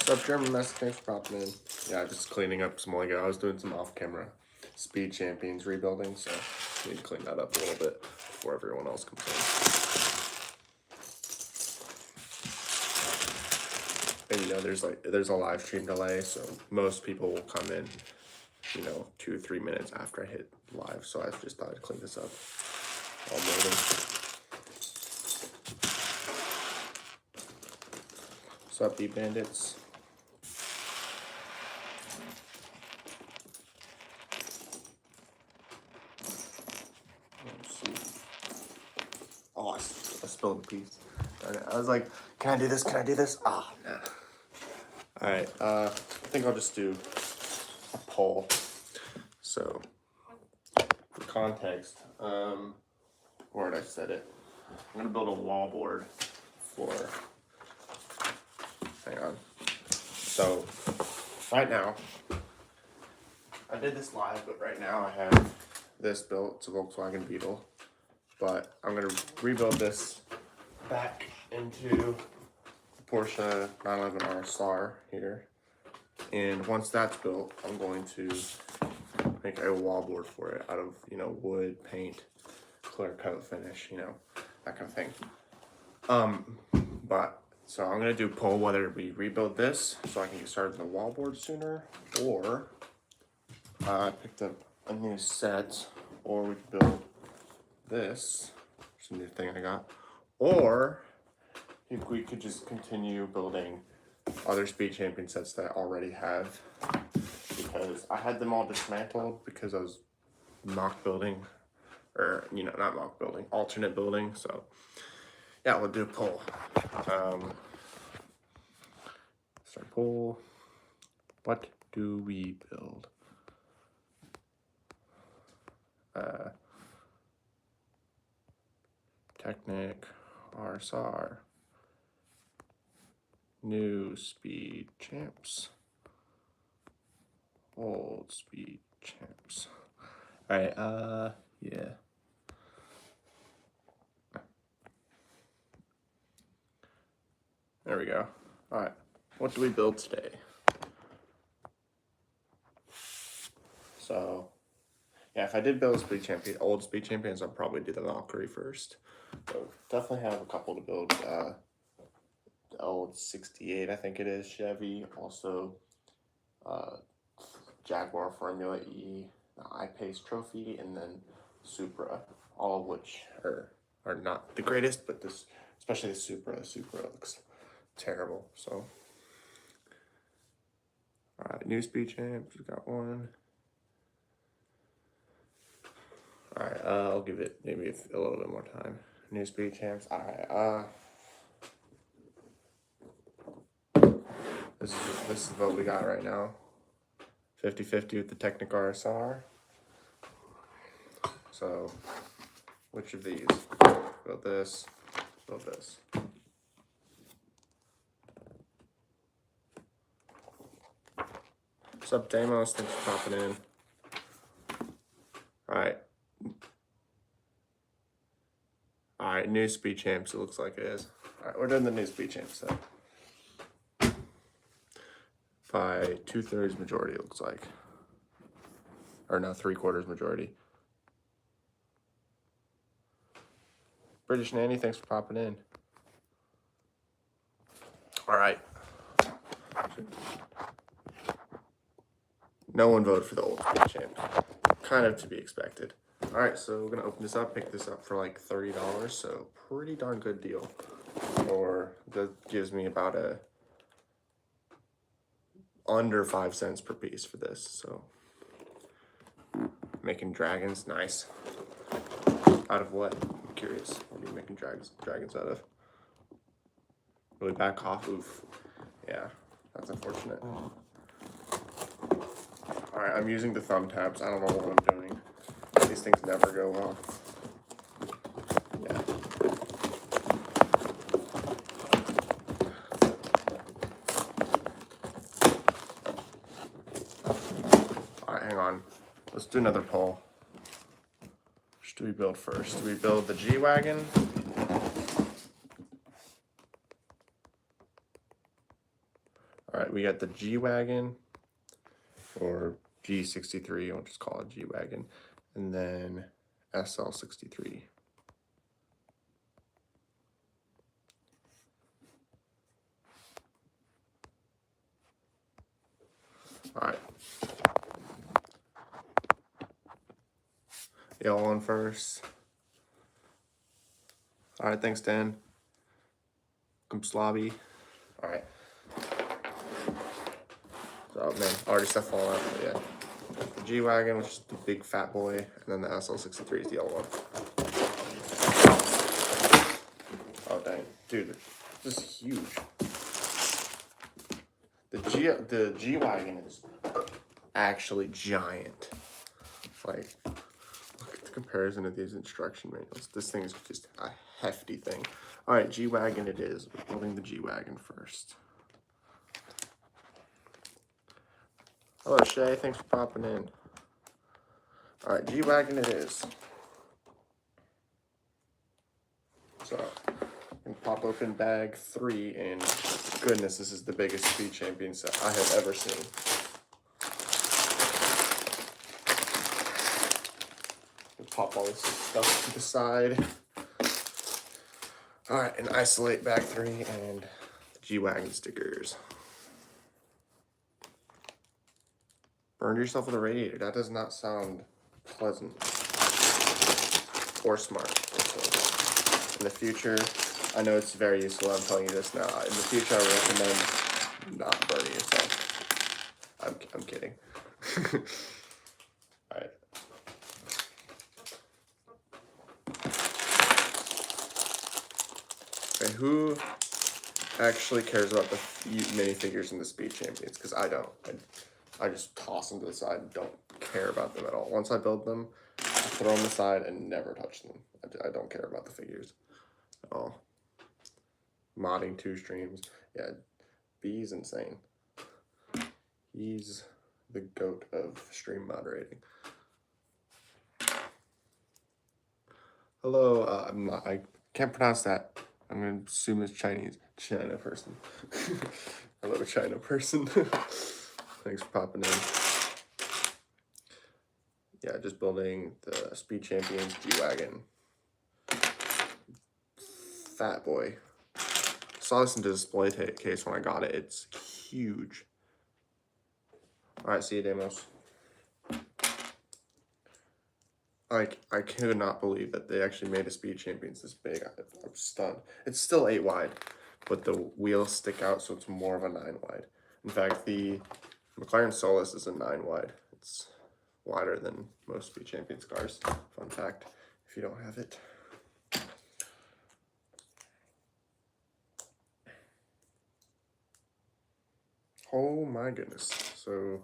What's up, German Mess? Thanks for popping in. Yeah, just cleaning up some Lego. I was doing some off-camera Speed Champions rebuilding, so I need to clean that up a little bit before everyone else comes in. And you know, there's a live stream delay, so most people will come in, 2-3 minutes after I hit live. So I just thought I'd clean this up all morning. What's up, Beat Bandits? Oh, I spilled a piece. I was like, can I do this? Can I do this? Ah, nah. Alright, I think I'll just do a poll. So, for context, where did I set it? I'm gonna build a wall board for, hang on. So, right now, I did this live, but right now I have this built. It's a Volkswagen Beetle. But I'm gonna rebuild this back into the Porsche 911 RSR here. And once that's built, I'm going to make a wall board for it out of, wood, paint, clear coat finish, that kind of thing. So I'm gonna do poll whether we rebuild this so I can get started on the wall board sooner, or I picked up a new set, or we could build this. It's a new thing I got. Or if we could just continue building other Speed Champion sets that I already have, because I had them all dismantled because I was mock building, or not mock building, alternate building. So yeah, we'll do a poll. Start poll. What do we build? Technic, RSR, new Speed Champs, old Speed Champs. Alright, yeah. There we go. Alright, what do we build today? So, yeah, if I did build old Speed Champions, I'll probably do the Valkyrie first. So definitely have a couple to build. The old 68, I think it is, Chevy. Also, Jaguar Formula E, the I-Pace Trophy, and then Supra. All of which are not the greatest, but especially the Supra. The Supra looks terrible. So, all right, new Speed Champs. We got one. All right, I'll give it maybe a little bit more time. New Speed Champs. All right. This is what we got right now. 50-50 with the Technic RSR. So, which of these? Build this. Build this. What's up, Damos? Thanks for popping in. Alright, new Speed Champs, it looks like it is. Alright, we're doing the new Speed Champs set. By 2/3 majority, it looks like. Or no, 3/4 majority. British Nanny, thanks for popping in. Alright. No one voted for the old Speed Champ. Kind of to be expected. Alright, so we're gonna open this up, pick this up for like $30, so pretty darn good deal. Or that gives me about under 5 cents per piece for this. So making dragons, nice. Out of what? I'm curious. What are you making dragons out of? really back off. Oof. Yeah, that's unfortunate. Alright, I'm using the thumb tabs. I don't know what I'm doing. These things never go well. Yeah. Alright, hang on. Let's do another poll. Which do we build first? Do we build the G-Wagon? Alright, we got the G-Wagon, or G63, I'll just call it G-Wagon, and then SL63. Alright. Yellow one first. Alright, thanks, Dan. Welcome, Slobby. Alright. Oh man, already stuff falling out, but yeah. The G-Wagon, which is the big fat boy, and then the SL63 is the yellow one. Oh dang, dude, this is huge. The G-Wagon is actually giant. Like, look at the comparison of these instruction manuals. This thing is just a hefty thing. All right, G-Wagon it is. We're building the G-Wagon first. Hello, Shay. Thanks for popping in. All right, G-Wagon it is. So, I'm gonna pop open bag 3, and goodness, this is the biggest Speed Champion set I have ever seen. Pop all this stuff to the side. All right, and isolate bag 3 and the G-Wagon stickers. Burned yourself with a radiator. That does not sound pleasant or smart. In the future, I know it's very useful. I'm telling you this now. In the future, I recommend not burning yourself. I'm kidding. All right. Okay, who actually cares about the minifigures in the Speed Champions? Because I don't. I just toss them to the side and don't care about them at all. Once I build them, I put them on the side and never touch them. I don't care about the figures at all. Modding 2 streams. Yeah, B's insane. He's the GOAT of stream moderating. Hello, I can't pronounce that. I'm gonna assume it's Chinese. China person. Hello, China person. Thanks for popping in. Yeah, just building the Speed Champions G-Wagon. Fat boy. Saw this in the display case when I got it. It's huge. Alright, see you, Demos. Like, I could not believe that they actually made a Speed Champions this big. I'm stunned. It's still 8 wide, but the wheels stick out, so it's more of a 9 wide. In fact, the McLaren Solus is a 9 wide. It's wider than most Speed Champions cars. Fun fact, if you don't have it. Oh my goodness. So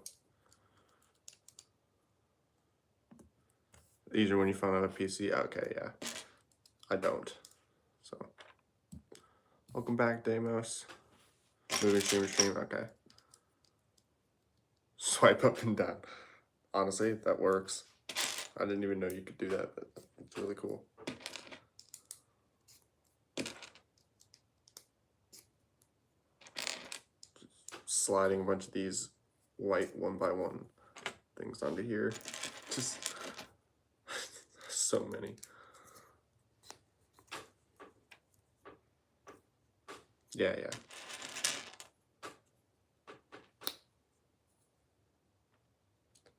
these are when you found out a PC? Okay, yeah. I don't. So welcome back, Demos. Moving stream, okay. Swipe up and down. Honestly, that works. I didn't even know you could do that, but it's really cool. Sliding a bunch of these white 1x1 things onto here. Just so many. Yeah.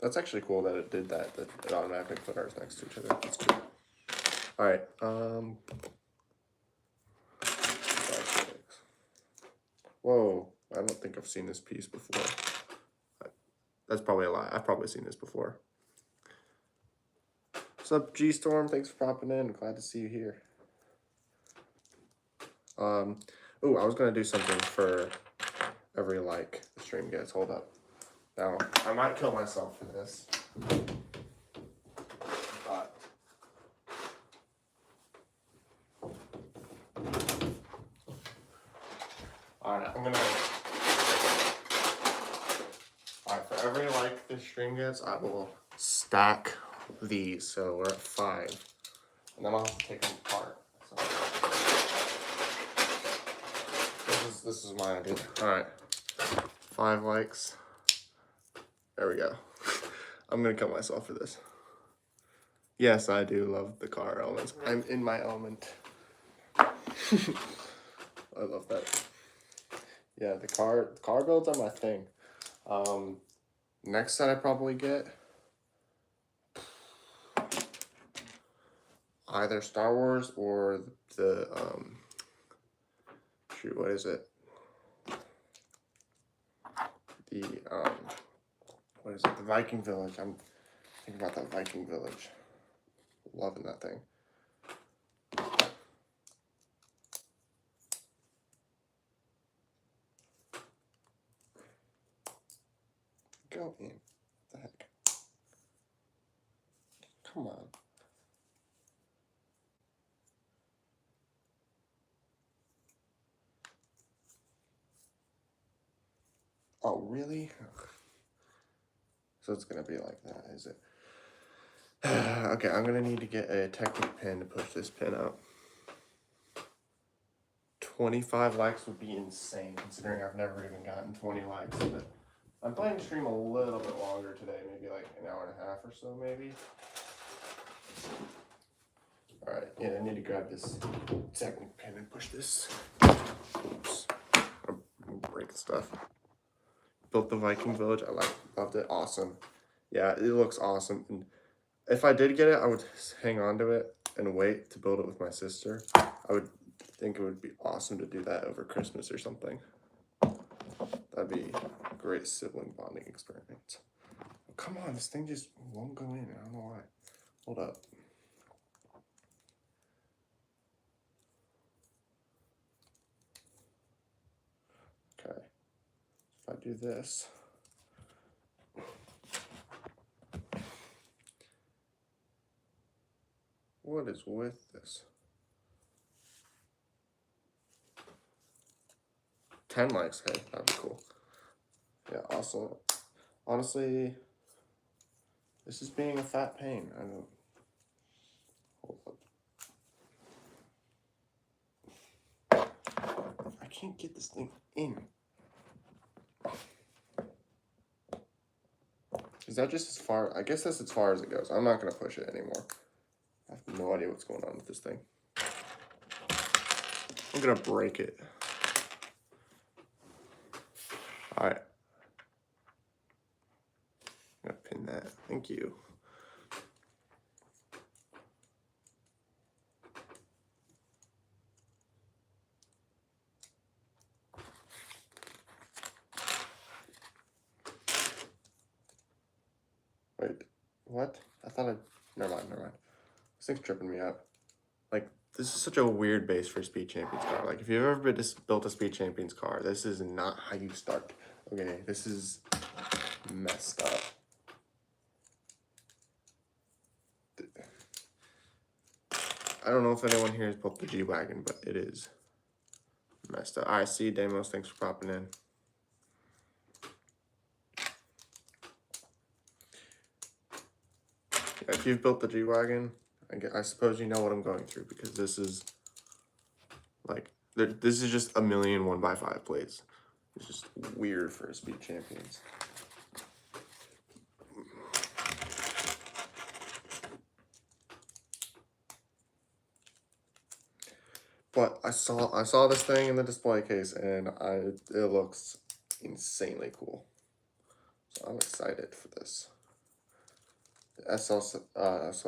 That's actually cool that it did that it automatically put ours next to each other. That's cool. All right. Whoa, I don't think I've seen this piece before. That's probably a lie. I've probably seen this before. What's up, G-Storm? Thanks for popping in. Glad to see you here. Ooh, I was gonna do something for every like the stream gets. Hold up. Now, I might kill myself for this. But alright, alright, for every like this stream gets, I will stack these. So we're at 5. And then I'll have to take them apart. So this is my idea. Alright. 5 likes. There we go. I'm gonna kill myself for this. Yes, I do love the car elements. I'm in my element. I love that. Yeah, the car builds are my thing. Next set I probably get either Star Wars or the shoot, what is it? The what is it? The Viking Village. I'm thinking about that Viking Village. Loving that thing. Go in. What the heck? Come on. Oh, really? So it's gonna be like that, is it? Okay, I'm gonna need to get a Technic pin to push this pin out. 25 likes would be insane, considering I've never even gotten 20 likes. But I'm planning to stream a little bit longer today, maybe like an hour and a half or so, maybe. Alright, yeah, I need to grab this Technic pin and push this. Oops. I'm gonna break stuff. Built the Viking Village. I loved it. Awesome. Yeah, it looks awesome. And if I did get it, I would hang on to it and wait to build it with my sister. I would think it would be awesome to do that over Christmas or something. That'd be a great sibling bonding experience. Oh, come on, this thing just won't go in. I don't know why. Hold up. Okay. If I do this. What is with this? 10 likes, hey, that'd be cool. Yeah, also, honestly, this is being a fat pain. I don't. Hold up. I can't get this thing in. Is that just as far? I guess that's as far as it goes. I'm not gonna push it anymore. I have no idea what's going on with this thing. I'm gonna break it. All right. I'm gonna pin that. Thank you. Wait, what? I thought never mind. This thing's tripping me up. Like, this is such a weird base for a Speed Champions car. Like, if you've ever built a Speed Champions car, this is not how you start. Okay, this is messed up. I don't know if anyone here has built the G-Wagon, but it is messed up. I see, Damos, thanks for popping in. Yeah, if you've built the G-Wagon, I suppose you know what I'm going through, because this is, like, this is just a million 1x5 plates. It's just weird for a Speed Champions. But I saw this thing in the display case, and it looks insanely cool. So I'm excited for this. The SL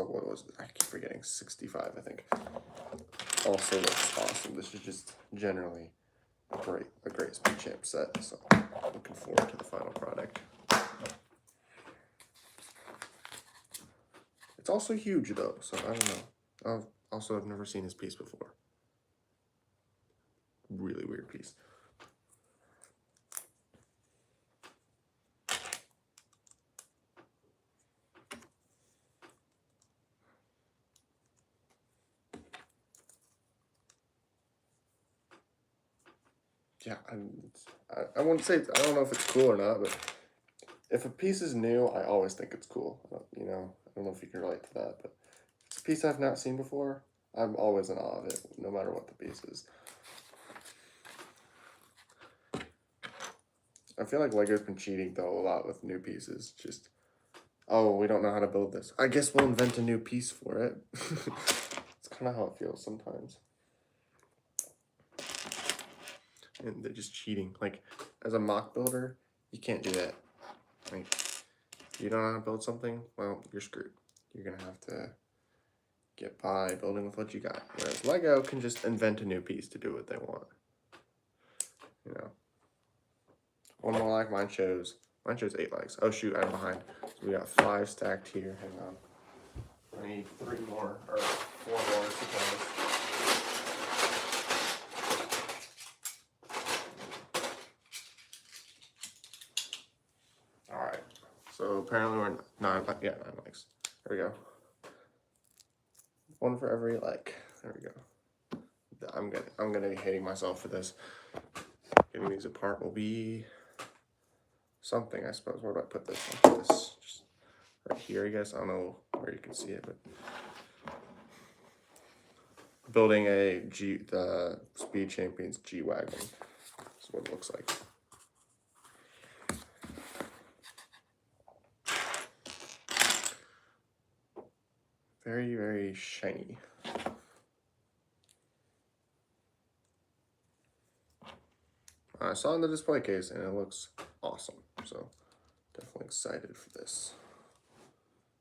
what was it? I keep forgetting, 65, I think. Also looks awesome. This is just generally a great Speed Champ set. So looking forward to the final product. It's also huge though, so I don't know. I've never seen this piece before. really weird piece. Yeah, I wouldn't say, I don't know if it's cool or not, but if a piece is new, I always think it's cool. You know, I don't know if you can relate to that, but if it's a piece I've not seen before, I'm always in awe of it, no matter what the piece is. I feel like Lego's been cheating though a lot with new pieces. Just, oh, we don't know how to build this. I guess we'll invent a new piece for it. It's kind of how it feels sometimes. And they're just cheating. Like, as a mock builder, you can't do that. Like, if you don't know how to build something, well, you're screwed. You're gonna have to get by building with what you got. Whereas Lego can just invent a new piece to do what they want. You know. One more like, mine shows 8 likes. Oh shoot, I'm behind. So we got 5 stacked here. Hang on. I need 3 more, or 4 more, I suppose. Alright. So apparently we're 9 likes. There we go. 1 for every like. There we go. I'm gonna be hating myself for this. Getting these apart will be something, I suppose. Where do I put this? I'll put this just right here, I guess. I don't know where you can see it, but building the Speed Champions G-Wagon is what it looks like. Very, very shiny. I saw it in the display case and it looks awesome. So definitely excited for this.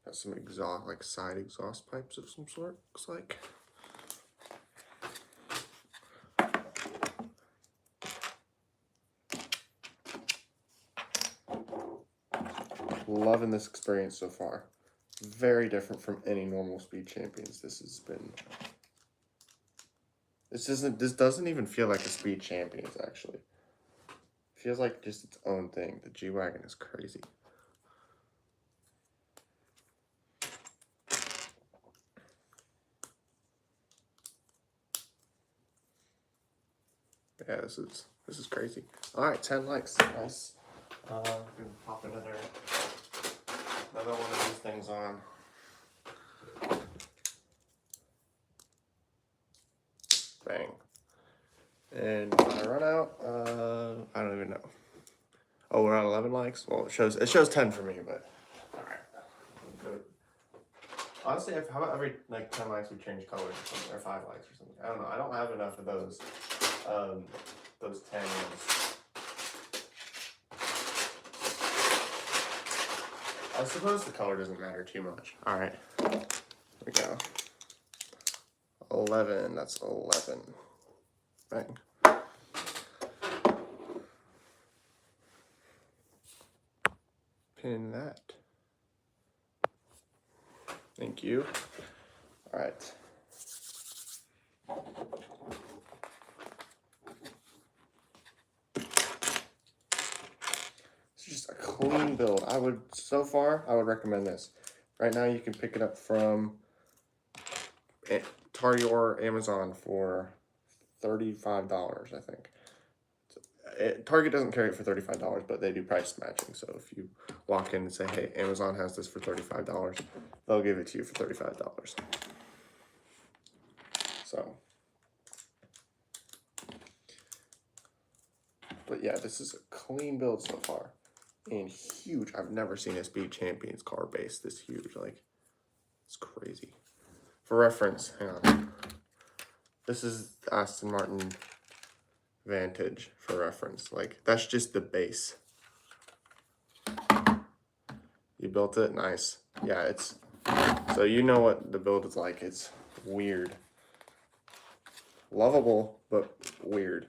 Got some exhaust, like side exhaust pipes of some sort, looks like. Loving this experience so far. Very different from any normal Speed Champions. This doesn't even feel like a Speed Champions, actually. It feels like just its own thing. The G-Wagon is crazy. Yeah, this is crazy. All right, 10 likes, nice. Gonna pop another one of these things on. Bang. And when I run out, I don't even know. Oh, we're at 11 likes. Well, it shows 10 for me, but all right. Good. Honestly, how about every like 10 likes we change colors or something, or 5 likes or something? I don't know. I don't have enough of those 10 ones. I suppose the color doesn't matter too much. All right, here we go. 11. That's 11. Bang. Pin that. Thank you. All right. It's just a clean build. So far, I would recommend this. Right now, you can pick it up from Target or Amazon for $35, I think. Target doesn't carry it for $35, but they do price matching. So if you walk in and say, hey, Amazon has this for $35, they'll give it to you for $35. So, but yeah, this is a clean build so far. And huge. I've never seen a Speed Champions car base this huge. Like, it's crazy. For reference, hang on. This is Aston Martin Vantage for reference. Like, that's just the base. You built it? Nice. Yeah, so you know what the build is like. It's weird. Lovable, but weird.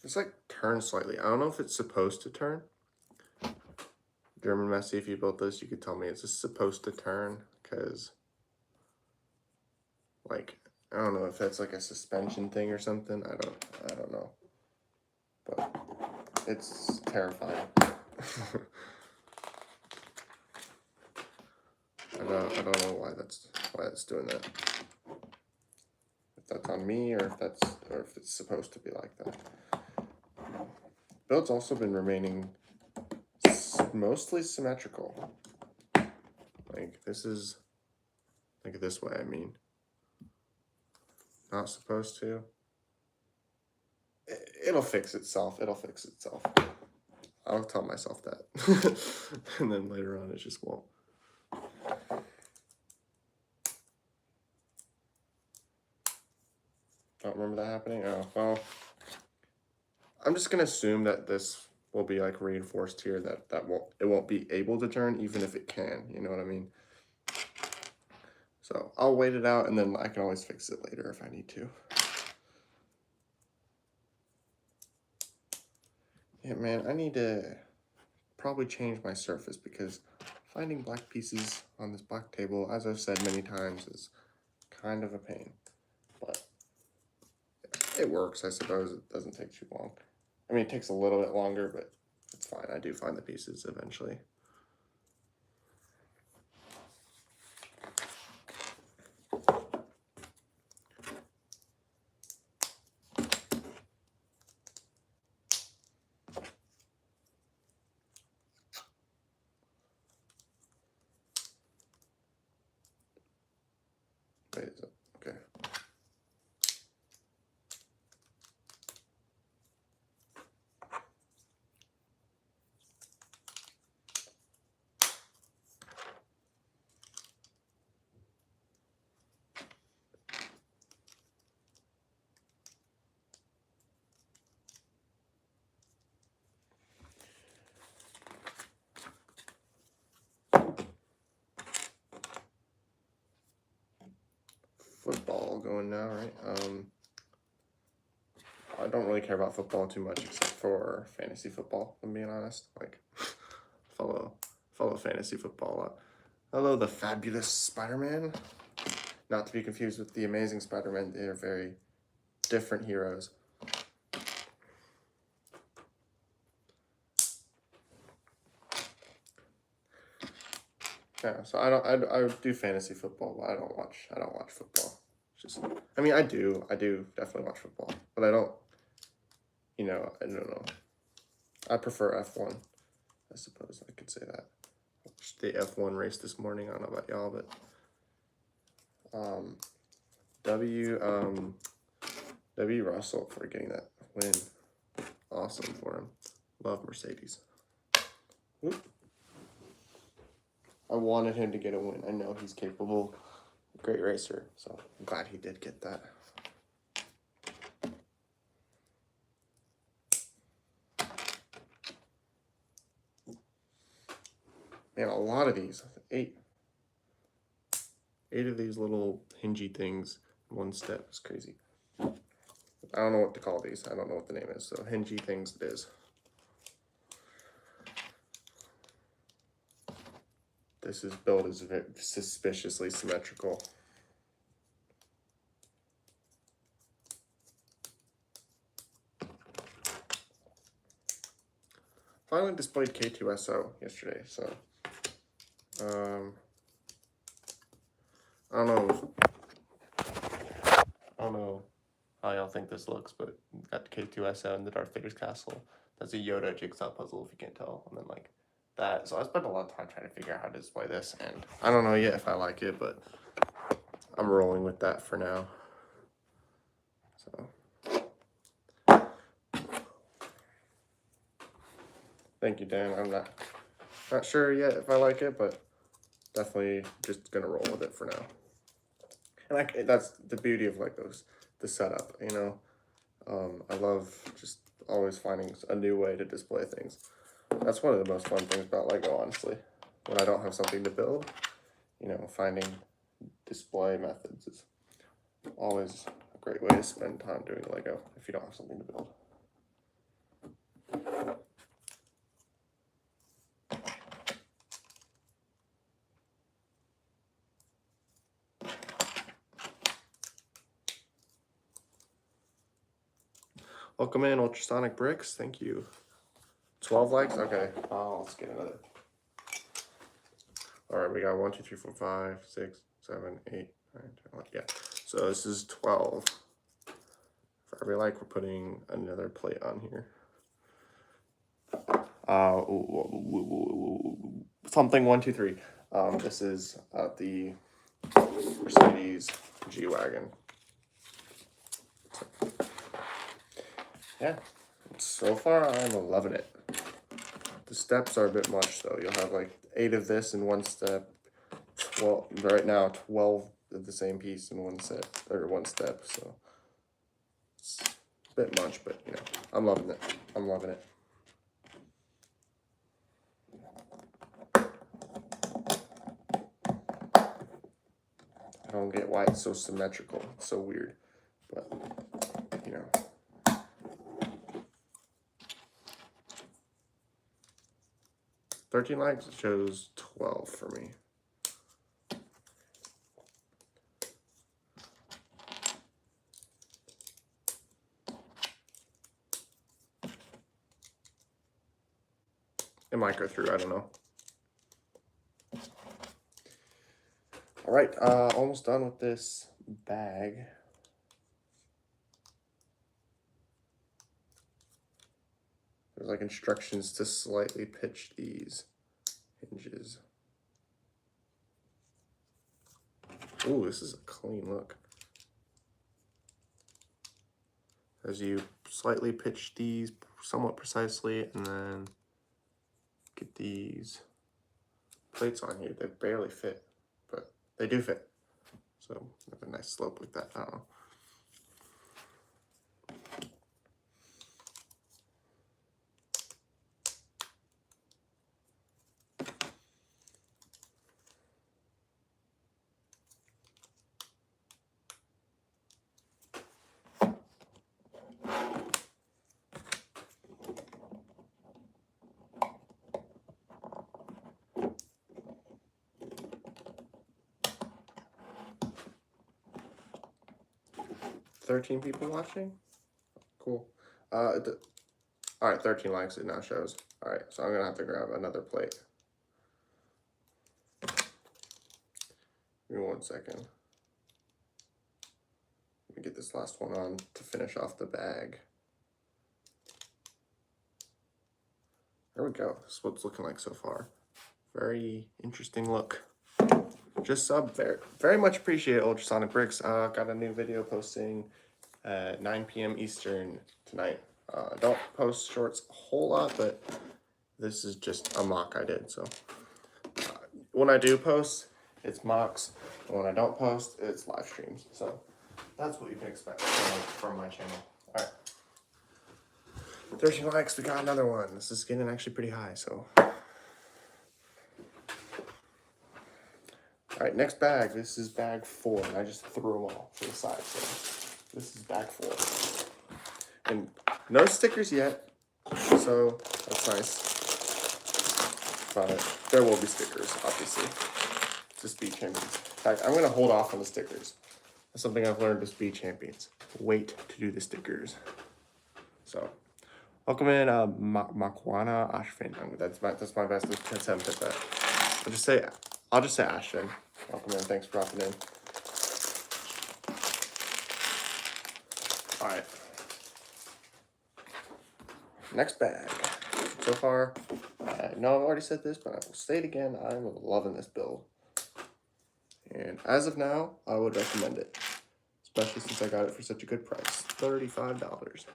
It's like turned slightly. I don't know if it's supposed to turn. German Messi, if you built this, you could tell me, is this supposed to turn? Because, like, I don't know if that's like a suspension thing or something. I don't know. But it's terrifying. I don't know why that's doing that. If that's on me or if it's supposed to be like that. Build's also been remaining mostly symmetrical. Like this is like this way, I mean. Not supposed to. It'll fix itself. It'll fix itself. I'll tell myself that. And then later on it just won't. Don't remember that happening? Oh, well. I'm just gonna assume that this will be like reinforced here, that it won't be able to turn even if it can, you know what I mean? So I'll wait it out and then I can always fix it later if I need to. Yeah, man, I need to probably change my surface because finding black pieces on this black table, as I've said many times, is kind of a pain. But it works, I suppose. It doesn't take too long. I mean, it takes a little bit longer, but it's fine. I do find the pieces eventually. Wait, is it? Okay. Football going now, right? I don't really care about football too much except for fantasy football, if I'm being honest. Like, follow fantasy football a lot. Hello, the fabulous Spider-Man. Not to be confused with the amazing Spider-Man. They are very different heroes. Yeah, so I do fantasy football, but I don't watch football. Just, I mean, I do definitely watch football, but I don't, I don't know. I prefer F1, I suppose I could say that. I watched the F1 race this morning. I don't know about y'all, but W. Russell for getting that win. Awesome for him. Love Mercedes. Oop. I wanted him to get a win. I know he's capable, great racer, so I'm glad he did get that. Man, a lot of these, eight of these little hingy things in one step is crazy. I don't know what to call these. I don't know what the name is, so hingy things it is. This build is very suspiciously symmetrical. Finally displayed K2SO yesterday, so I don't know how y'all think this looks, but got K2SO and the Darth Vader's castle. That's a Yoda jigsaw puzzle, if you can't tell, and then like that. So I spent a lot of time trying to figure out how to display this, and I don't know yet if I like it, but I'm rolling with that for now. So thank you, Dan. I'm not sure yet if I like it, but definitely just gonna roll with it for now. And that's the beauty of like the setup, I love just always finding a new way to display things. That's one of the most fun things about Lego, honestly. When I don't have something to build, finding display methods is always a great way to spend time doing Lego if you don't have something to build. Welcome in, Ultrasonic Bricks. Thank you. 12 likes? Okay. Let's get another. All right, we got 1, 2, 3, 4, 5, 6, 7, 8, 9, 10, 11. Yeah. So this is 12. For every like, we're putting another plate on here. Something 1, 2, 3. This is the Mercedes G-Wagon. Yeah, so far I'm loving it. The steps are a bit much though. You'll have like 8 of this in one step. 12 right now, 12 of the same piece in one set or one step. So it's a bit much, but you know, I'm loving it. I'm loving it. I don't get why it's so symmetrical. It's so weird, but you know. $13 likes shows 12 for me. It might go through, I don't know. All right, almost done with this bag. There's like instructions to slightly pitch these hinges. Ooh, this is a clean look. As you slightly pitch these somewhat precisely and then get these plates on here. They barely fit, but they do fit. So have a nice slope like that. I don't know. $13 people watching? Cool. All right, 13 likes it now shows. All right, so I'm gonna have to grab another plate. Give me 1 second. Let me get this last one on to finish off the bag. There we go. This is what it's looking like so far. Very interesting look. Just sub there. Very much appreciate Ultrasonic Bricks. Got a new video posting at 9 p.m. Eastern tonight. Don't post shorts a whole lot, but this is just a mock I did. So when I do post, it's mocks. And when I don't post, it's live streams. So that's what you can expect from my channel. All right. 13 likes, we got another one. This is getting actually pretty high, so. All right, next bag. This is bag 4, and I just threw them all to the side. So this is bag 4. And no stickers yet, so that's nice. But there will be stickers, obviously, to Speed Champions. In fact, I'm gonna hold off on the stickers. That's something I've learned with Speed Champions. Wait to do the stickers. So. Welcome in, Makwana Ashvin. That's my best attempt at that. I'll just say Ashvin. Welcome in. Thanks for dropping in. All right. Next bag. So far, I know I've already said this, but I will say it again. I'm loving this build. And as of now, I would recommend it, especially since I got it for such a good price, $35.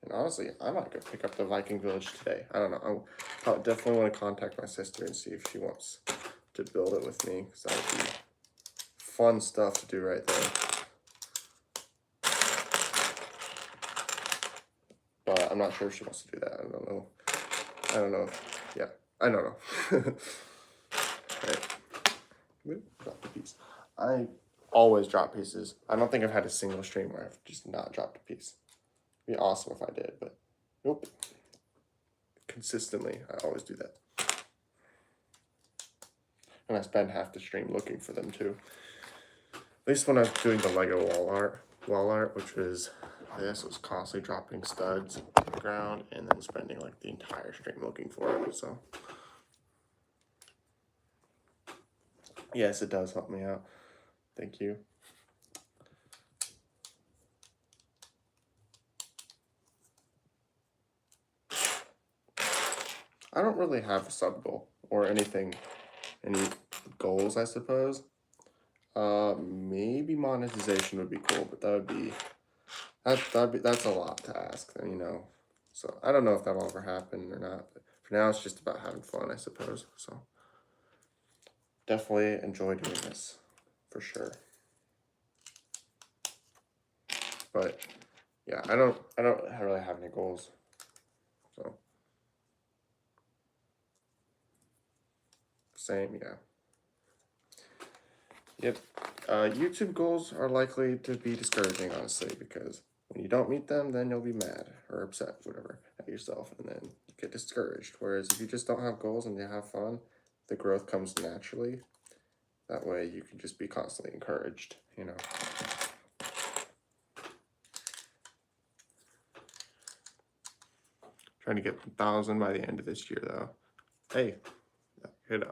And honestly, I might go pick up the Viking Village today. I don't know. I definitely want to contact my sister and see if she wants to build it with me, because that would be fun stuff to do right there. But I'm not sure if she wants to do that. I don't know. Yeah, I don't know. Right. Drop the piece. I always drop pieces. I don't think I've had a single stream where I've just not dropped a piece. It'd be awesome if I did, but nope. Consistently, I always do that. And I spend half the stream looking for them too. At least when I was doing the Lego wall art, which was this, was constantly dropping studs on the ground and then spending like the entire stream looking for it. So yes, it does help me out. Thank you. I don't really have a sub goal or anything, any goals, I suppose. Maybe monetization would be cool, but that's a lot to ask, you know. So I don't know if that'll ever happen or not. But for now, it's just about having fun, I suppose. So definitely enjoy doing this, for sure. But yeah, I don't really have any goals. So same, yeah. Yep. YouTube goals are likely to be discouraging, honestly, because when you don't meet them, then you'll be mad or upset, whatever, at yourself, and then you get discouraged. Whereas if you just don't have goals and you have fun, the growth comes naturally. That way you can just be constantly encouraged, you know. Trying to get 1,000 by the end of this year, though. Hey, that could,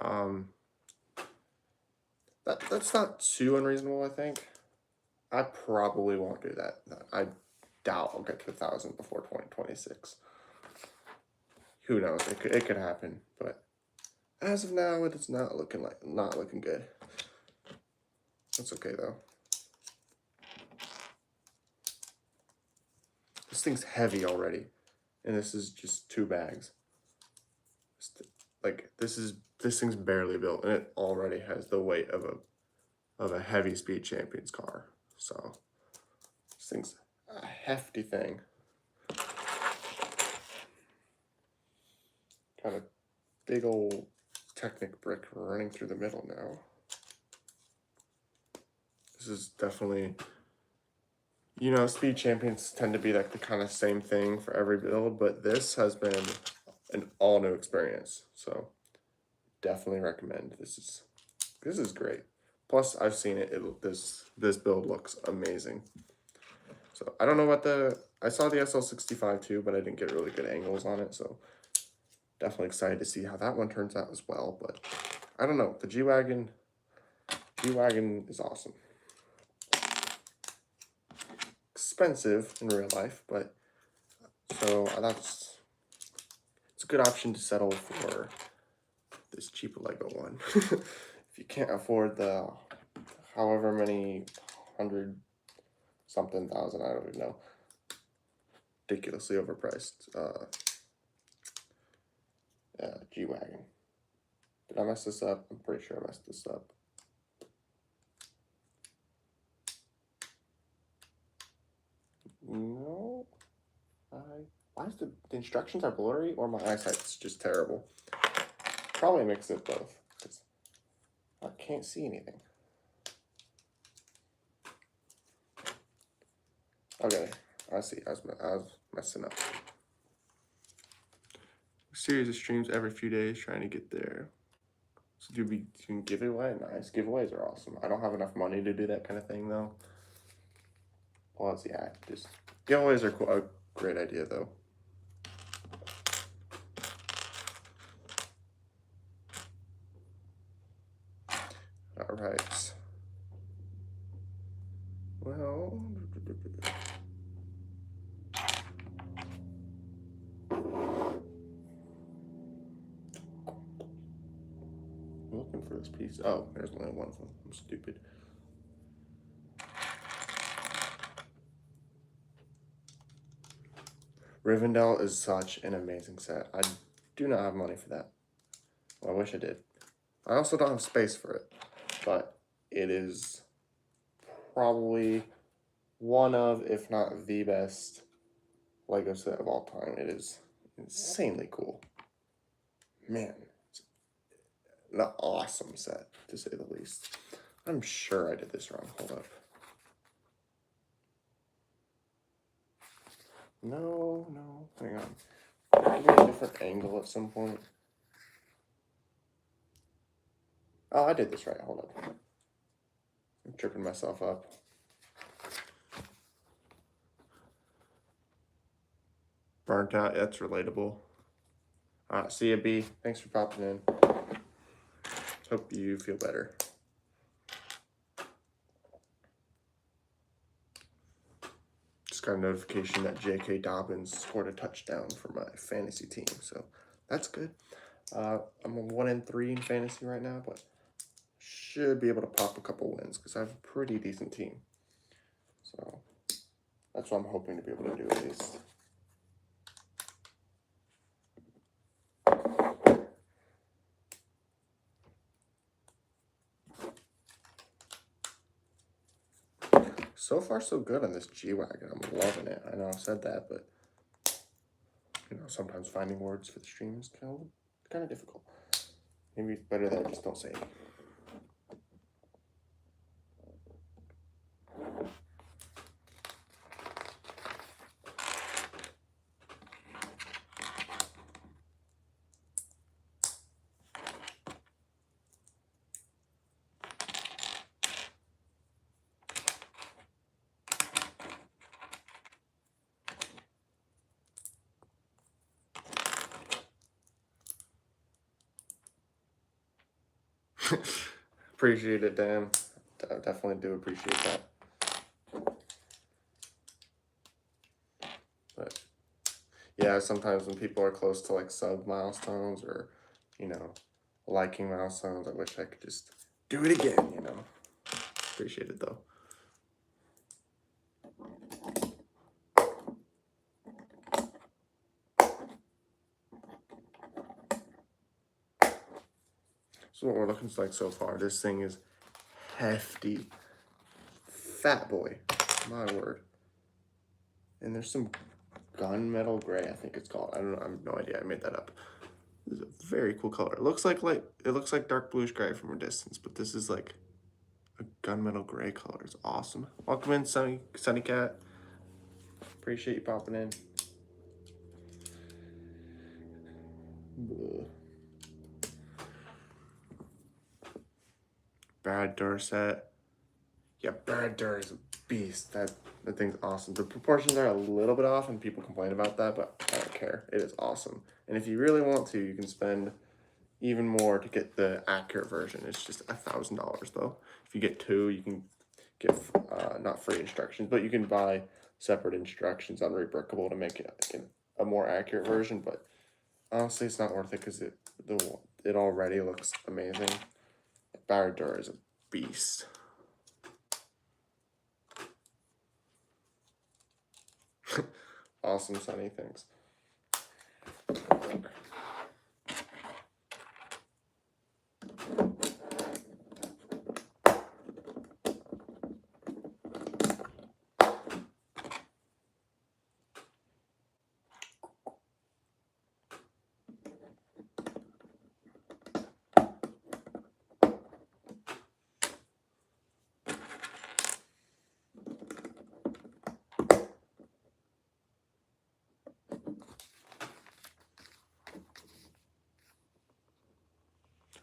that's not too unreasonable, I think. I probably won't do that. I doubt I'll get to 1,000 before 2026. Who knows? It could happen, but as of now, it's not looking good. That's okay though. This thing's heavy already, and this is just 2 bags. Like this thing's barely built, and it already has the weight of a heavy Speed Champions car. So this thing's a hefty thing. Kind of big old Technic brick running through the middle now. This is definitely, you know, Speed Champions tend to be like the kind of same thing for every build, but this has been an all new experience. So definitely recommend. This is great. Plus I've seen it. This build looks amazing. So I don't know what I saw the SL65 too, but I didn't get really good angles on it. So definitely excited to see how that one turns out as well. But I don't know. The G-Wagon is awesome. Expensive in real life, but so it's a good option to settle for this cheap Lego one. If you can't afford the however many 100-something thousand, I don't even know, ridiculously overpriced G-Wagon. Did I mess this up? I'm pretty sure I messed this up. No, why is the instructions are blurry, or my eyesight's just terrible? Probably a mix of both, because I can't see anything. Okay, I see. I was messing up. A series of streams every few days, trying to get there. So do we giveaway? Nice. Giveaways are awesome. I don't have enough money to do that kind of thing though. Plus, yeah, just giveaways are cool. A great idea though. All right. Well, I'm looking for this piece. Oh, there's only one of them. I'm stupid. Rivendell is such an amazing set. I do not have money for that. Well, I wish I did. I also don't have space for it, but it is probably one of, if not the best Lego set of all time. It is insanely cool. Man, it's an awesome set, to say the least. I'm sure I did this wrong. Hold up. No, hang on. Give me a different angle at some point. Oh, I did this right. Hold up. I'm tripping myself up. Burnt out. That's relatable. See ya, B. Thanks for popping in. Hope you feel better. Just got a notification that J.K. Dobbins scored a touchdown for my fantasy team, so that's good. I'm a 1-3 in fantasy right now, but should be able to pop a couple wins because I have a pretty decent team. So that's what I'm hoping to be able to do at least. So far, so good on this G-Wagon. I'm loving it. I know I've said that, but you know, sometimes finding words for the stream is kind of difficult. Maybe it's better that I just don't say anything. Appreciate it, Dan. I definitely do appreciate that. But yeah, sometimes when people are close to like sub milestones or, you know, liking milestones, I wish I could just do it again, you know. Appreciate it though. So what we're looking like so far, this thing is hefty. Fat boy, my word. And there's some gunmetal gray, I think it's called. I don't know, I have no idea, I made that up. This is a very cool color. It looks like dark bluish gray from a distance, but this is like a gunmetal gray color. It's awesome. Welcome in, Sunny Cat. Appreciate you popping in. Brad Dorset. Yeah, Brad Dur is a beast. That thing's awesome. The proportions are a little bit off and people complain about that, but I don't care. It is awesome. And if you really want to, you can spend even more to get the accurate version. It's just $1,000 though. If you get two, you can get not free instructions, but you can buy separate instructions on Rebrickable to make it a more accurate version. But honestly, it's not worth it because it already looks amazing. Brad Dur is a beast. Awesome, Sunny. Thanks.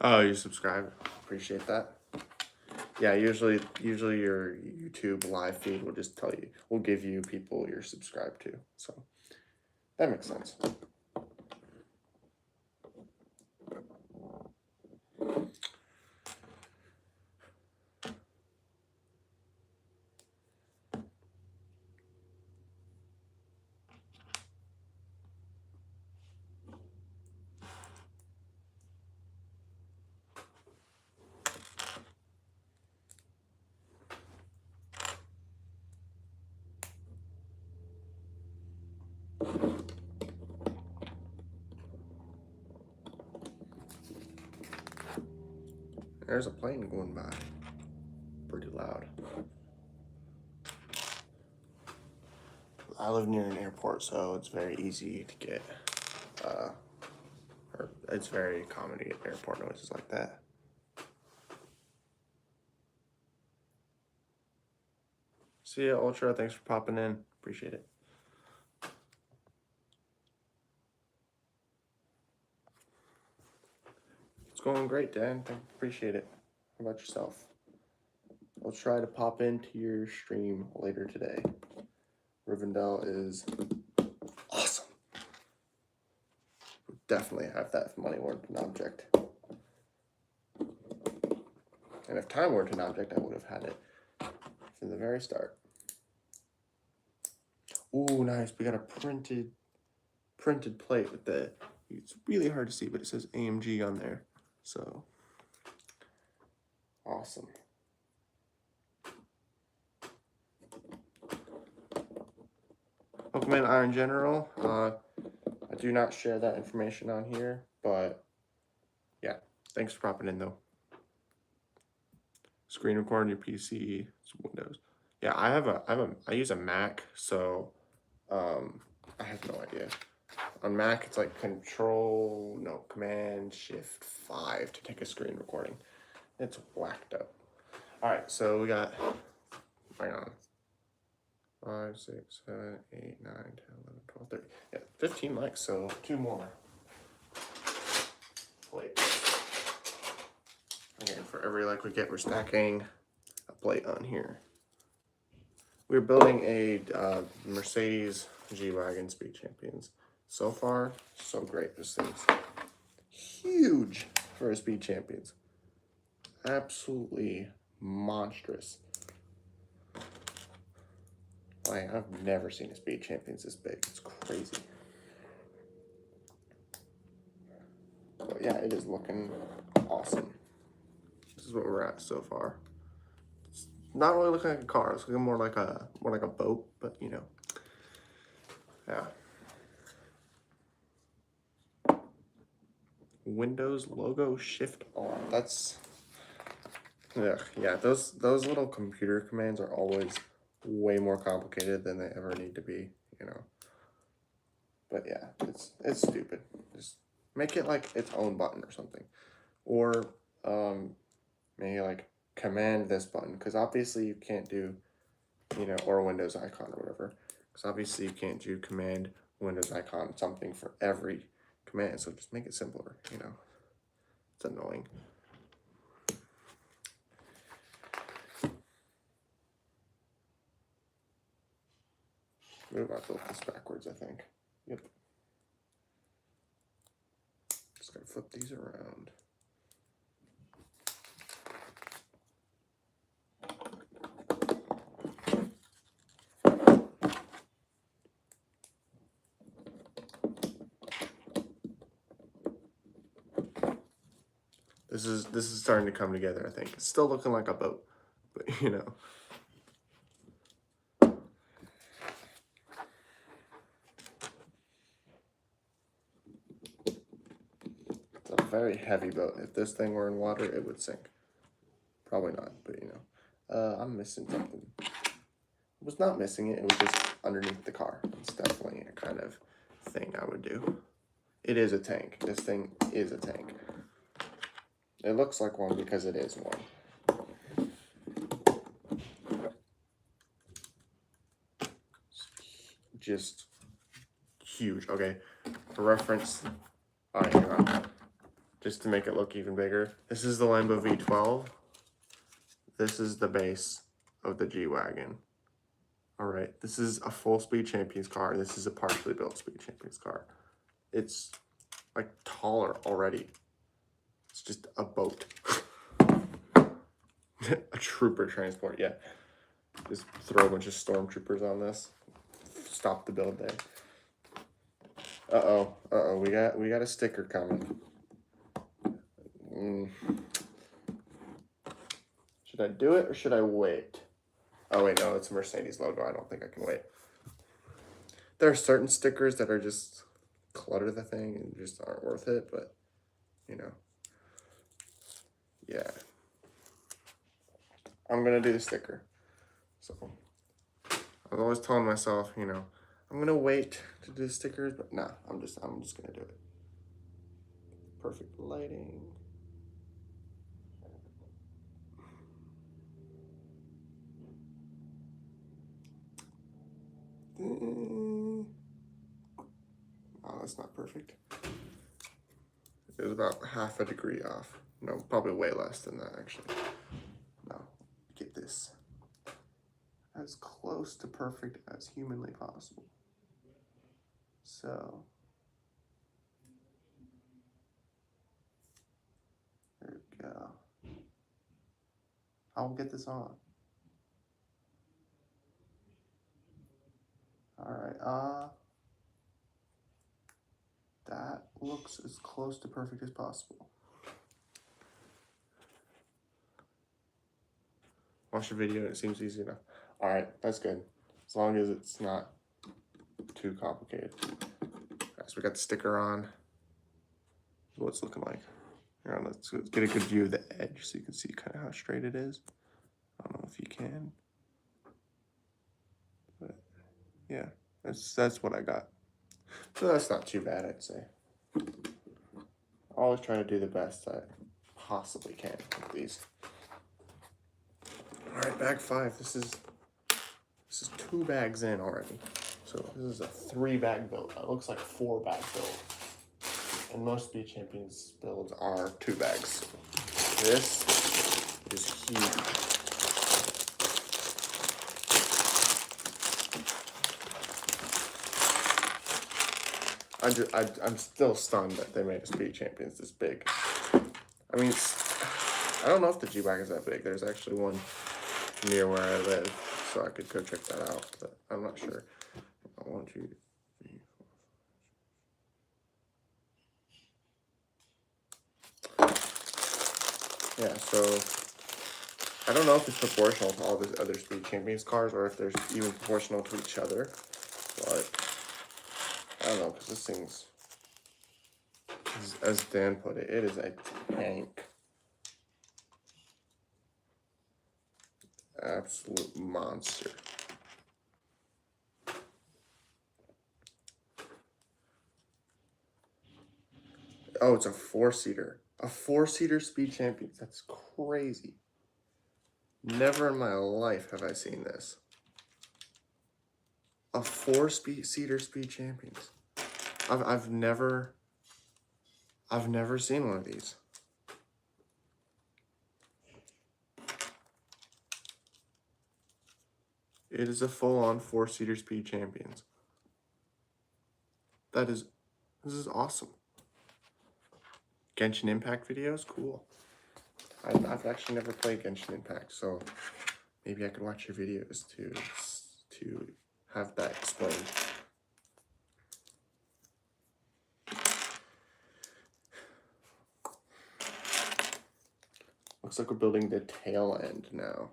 Oh, you subscribe. Appreciate that. Yeah, usually your YouTube live feed will just tell you, will give you people you're subscribed to. So that makes sense. There's a plane going by. Pretty loud. I live near an airport, so it's very easy to get, or it's very common to get airport noises like that. See ya, Ultra. Thanks for popping in. Appreciate it. It's going great, Dan. Appreciate it. How about yourself? I'll try to pop into your stream later today. Rivendell is awesome. Would definitely have that if money weren't an object. And if time weren't an object, I would have had it from the very start. Ooh, nice. We got a printed plate with the, it's really hard to see, but it says AMG on there. So, awesome. Pokemon Iron General, I do not share that information on here, but yeah, thanks for popping in though. Screen record on your PC, it's Windows. Yeah, I use a Mac, so I have no idea. On Mac, it's like Command Shift 5 to take a screen recording. It's whacked up. All right, so we got, hang on. 5, 6, 7, 8, 9, 10, 11, 12, 13. Yeah, 15 likes, so 2 more. Plate. Again, for every like we get, we're stacking a plate on here. We're building a Mercedes G-Wagon Speed Champions. So far, so great. This thing's huge for a Speed Champions. Absolutely monstrous. Like, I've never seen a Speed Champions this big. It's crazy. But yeah, it is looking awesome. This is what we're at so far. It's not really looking like a car. It's looking more like a boat, but you know. Yeah. Windows logo shift on. That's, ugh, yeah, those little computer commands are always way more complicated than they ever need to be, you know. But yeah, it's stupid. Just make it like its own button or something. Or maybe like command this button, because obviously you can't do, you know, or Windows icon or whatever. Because obviously you can't do command Windows icon something for every command. So just make it simpler, you know. It's annoying. Maybe I built this backwards, I think. Yep. Just gotta flip these around. This is starting to come together, I think. It's still looking like a boat, but you know. It's a very heavy boat. If this thing were in water, it would sink. Probably not, but you know. I'm missing something. I was not missing it, it was just underneath the car. It's definitely a kind of thing I would do. It is a tank. This thing is a tank. It looks like one because it is one. Just huge. Okay, for reference, all right, hang on. Just to make it look even bigger, this is the Lambo V12. This is the base of the G-Wagon. All right, this is a full Speed Champions car. This is a partially built Speed Champions car. It's like taller already. It's just a boat. A trooper transport, yeah. Just throw a bunch of stormtroopers on this. Stop the build there. Uh-oh, we got a sticker coming. Should I do it or should I wait? Oh wait, no, it's a Mercedes logo. I don't think I can wait. There are certain stickers that are just clutter the thing and just aren't worth it, but you know. Yeah. I'm gonna do the sticker. So I was always telling myself, you know, I'm gonna wait to do the stickers, but nah, I'm just gonna do it. Perfect lighting. that's not perfect. It was about half a degree off. No, probably way less than that actually. Now, get this as close to perfect as humanly possible. So, there we go. I'll get this on. Alright, that looks as close to perfect as possible. Watch the video and it seems easy enough. Alright, that's good. As long as it's not too complicated. Alright, so we got the sticker on. What it's looking like. Here, let's get a good view of the edge so you can see kind of how straight it is. I don't know if you can. But yeah, that's what I got. So that's not too bad, I'd say. Always trying to do the best I possibly can with these. Alright, bag 5. This is 2 bags in already. So this is a 3-bag build. It looks like 4-bag build. And most Speed Champions builds are 2 bags. This is huge. I'm still stunned that they made a Speed Champions this big. I mean, I don't know if the G-Bag is that big. There's actually one near where I live, so I could go check that out, but I'm not sure. 1, 2, 3, 4. Yeah, so I don't know if it's proportional to all the other Speed Champions cars or if there's even proportional to each other, but I don't know, because this thing's, as Dan put it, it is a tank. Absolute monster. Oh, it's a 4-seater. A 4-seater Speed Champions. That's crazy. Never in my life have I seen this. A 4-seater Speed Champions. I've never seen one of these. It is a full-on 4-seater Speed Champions. This is awesome. Genshin Impact videos, cool. I've actually never played Genshin Impact, so maybe I could watch your videos to have that explained. Looks like we're building the tail end now.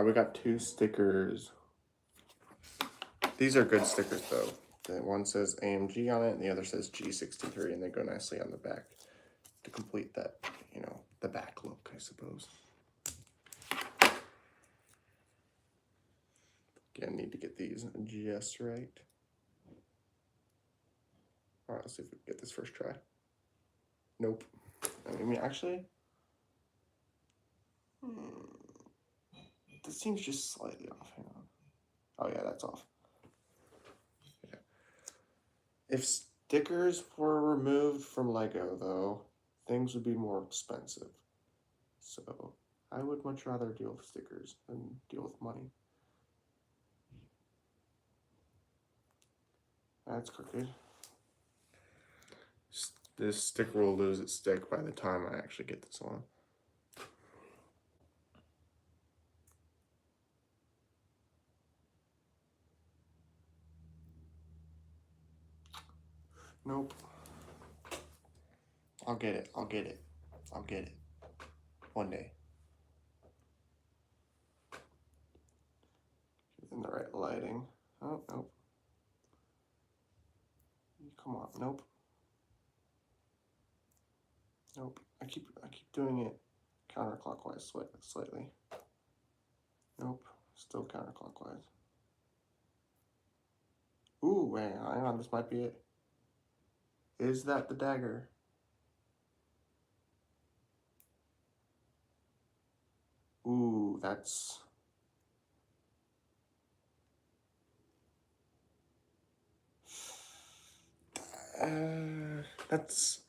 We got 2 stickers. These are good stickers though. The one says AMG on it and the other says G63, and they go nicely on the back to complete that, you know, the back look, I suppose. Again, need to get these just right. Alright, let's see if we can get this first try. Nope. I mean, actually, this seems just slightly off. Hang on. Oh yeah, that's off. Yeah. If stickers were removed from Lego, though, things would be more expensive. So I would much rather deal with stickers than deal with money. That's crooked. This sticker will lose its stick by the time I actually get this on. Nope. I'll get it. I'll get it. I'll get it. One day. In the right lighting. Oh, nope. Come on. Nope. Nope. I keep doing it counterclockwise slightly. Nope. Still counterclockwise. Ooh, wait, hang on, this might be it. Is that the dagger? Ooh, that's... that's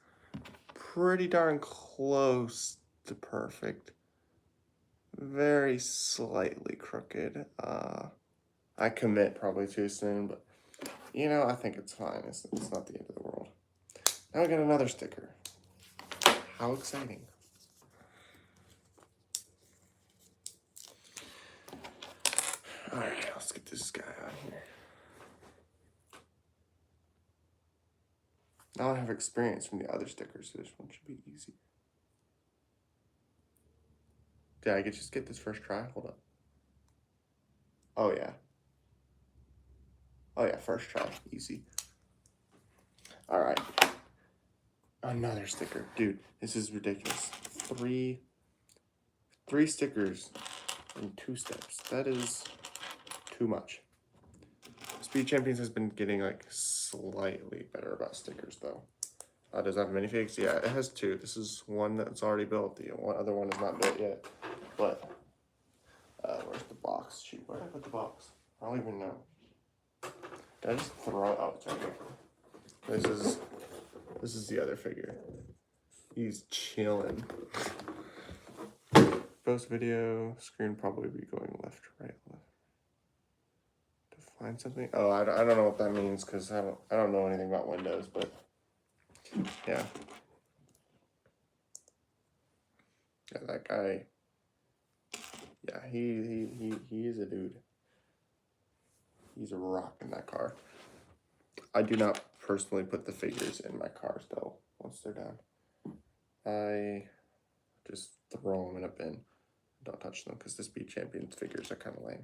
pretty darn close to perfect. Very slightly crooked. I commit probably too soon, but you know, I think it's fine. It's not the end of the world. Now we got another sticker. How exciting. Alright, let's get this guy out of here. Now I have experience from the other stickers, so this one should be easy. Did I just get this first try? Hold up. Oh yeah. Oh yeah, first try. Easy. Alright. Another sticker. Dude, this is ridiculous. Three stickers in 2 steps. That is too much. Speed Champions has been getting like slightly better about stickers though. Does it have minifigs? Yeah, it has 2. This is one that's already built. The other one is not built yet. But where's the box? Shoot, where did I put the box? I don't even know. Did I just throw it? Oh, it's right here. This is the other figure. He's chilling. Post video, screen probably be going left, right, left. To find something? Oh, I don't know what that means because I don't know anything about Windows, but yeah. Yeah, that guy. Yeah, he is a dude. He's a rock in that car. I do not personally put the figures in my cars though, once they're done. I just throw them in a bin. Don't touch them because the Speed Champions figures are kind of lame.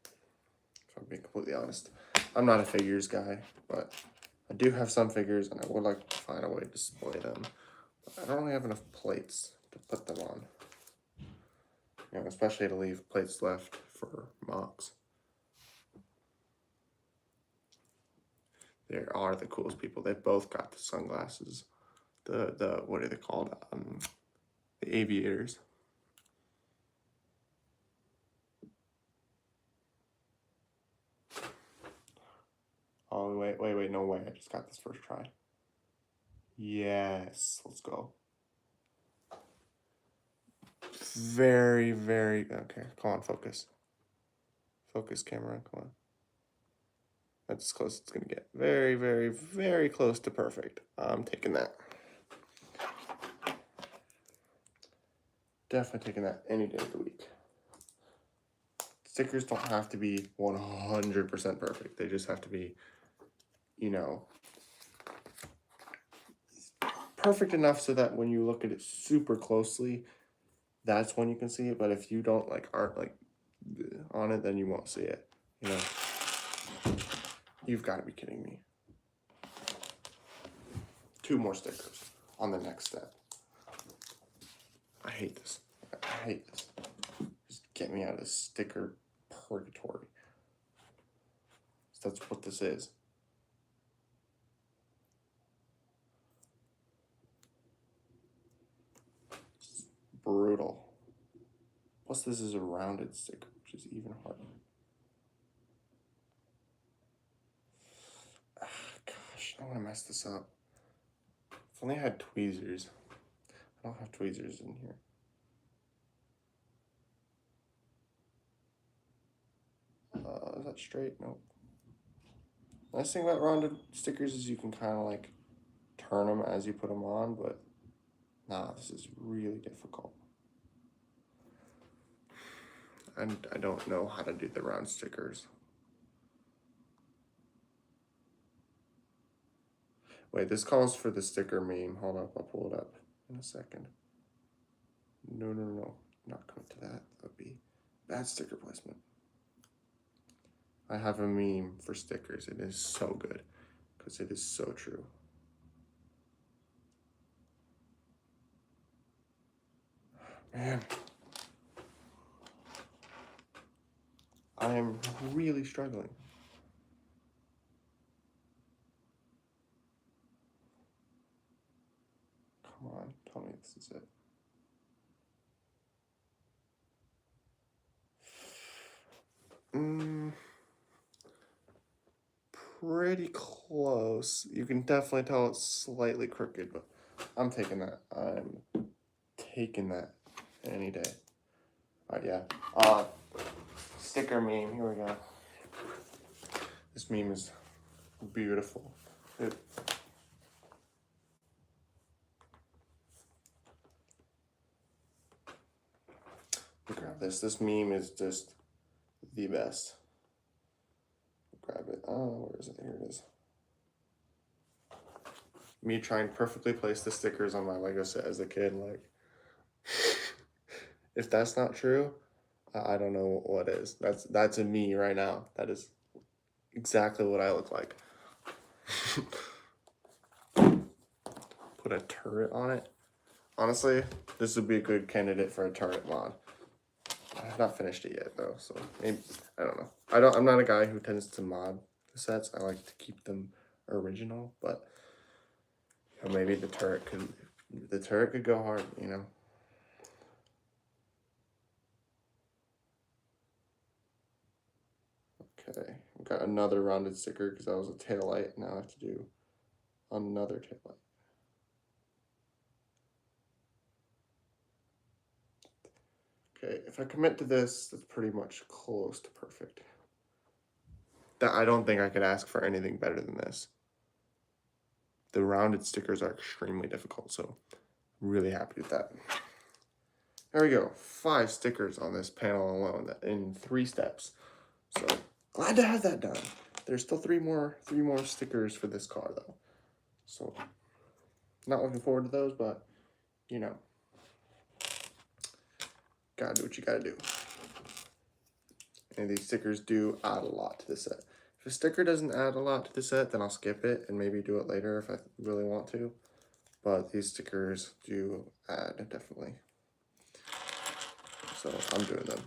If I'm being completely honest. I'm not a figures guy, but I do have some figures and I would like to find a way to display them. But I don't really have enough plates to put them on. You know, especially to leave plates left for mocks. They are the coolest people. They've both got the sunglasses. The what are they called? The aviators. Oh, wait, no way. I just got this first try. Yes, let's go. Very, very, okay, come on, focus. Focus, camera, come on. That's as close as it's gonna get. Very, very, very close to perfect. I'm taking that. Definitely taking that any day of the week. Stickers don't have to be 100% perfect. They just have to be, you know, perfect enough so that when you look at it super closely, that's when you can see it. But if you don't aren't on it, then you won't see it. You know, you've got to be kidding me. 2 more stickers on the next step. I hate this. I hate this. Just get me out of this sticker purgatory. So that's what this is. It's brutal. Plus this is a rounded sticker, which is even harder. Gosh, I don't want to mess this up. If only I had tweezers. I don't have tweezers in here. Is that straight? Nope. Nice thing about rounded stickers is you can kind of turn them as you put them on, but nah, this is really difficult. And I don't know how to do the round stickers. Wait, this calls for the sticker meme. Hold up, I'll pull it up in a second. No, not coming to that. That would be bad sticker placement. I have a meme for stickers. It is so good because it is so true. Man, I am really struggling. think this is it. Pretty close. You can definitely tell it's slightly crooked, but I'm taking that. I'm taking that any day. Alright, yeah. Sticker meme. Here we go. This meme is beautiful. It, grab this. This meme is just the best. Grab it. Oh, where is it? Here it is. Me trying to perfectly place the stickers on my Lego set as a kid. Like, if that's not true, I don't know what is. That's a me right now. That is exactly what I look like. Put a turret on it. Honestly, this would be a good candidate for a turret mod. I have not finished it yet though, so maybe, I don't know. I'm not a guy who tends to mod the sets. I like to keep them original, but you know, maybe the turret could go hard, you know. Okay, I've got another rounded sticker because that was a tail light. Now I have to do another tail light. Okay, if I commit to this, that's pretty much close to perfect. That I don't think I could ask for anything better than this. The rounded stickers are extremely difficult, so I'm really happy with that. There we go, 5 stickers on this panel alone in 3 steps. So glad to have that done. There's still three more stickers for this car though. So not looking forward to those, but you know, gotta do what you gotta do. And these stickers do add a lot to the set. If a sticker doesn't add a lot to the set, then I'll skip it and maybe do it later if I really want to. But these stickers do add, definitely. So I'm doing them.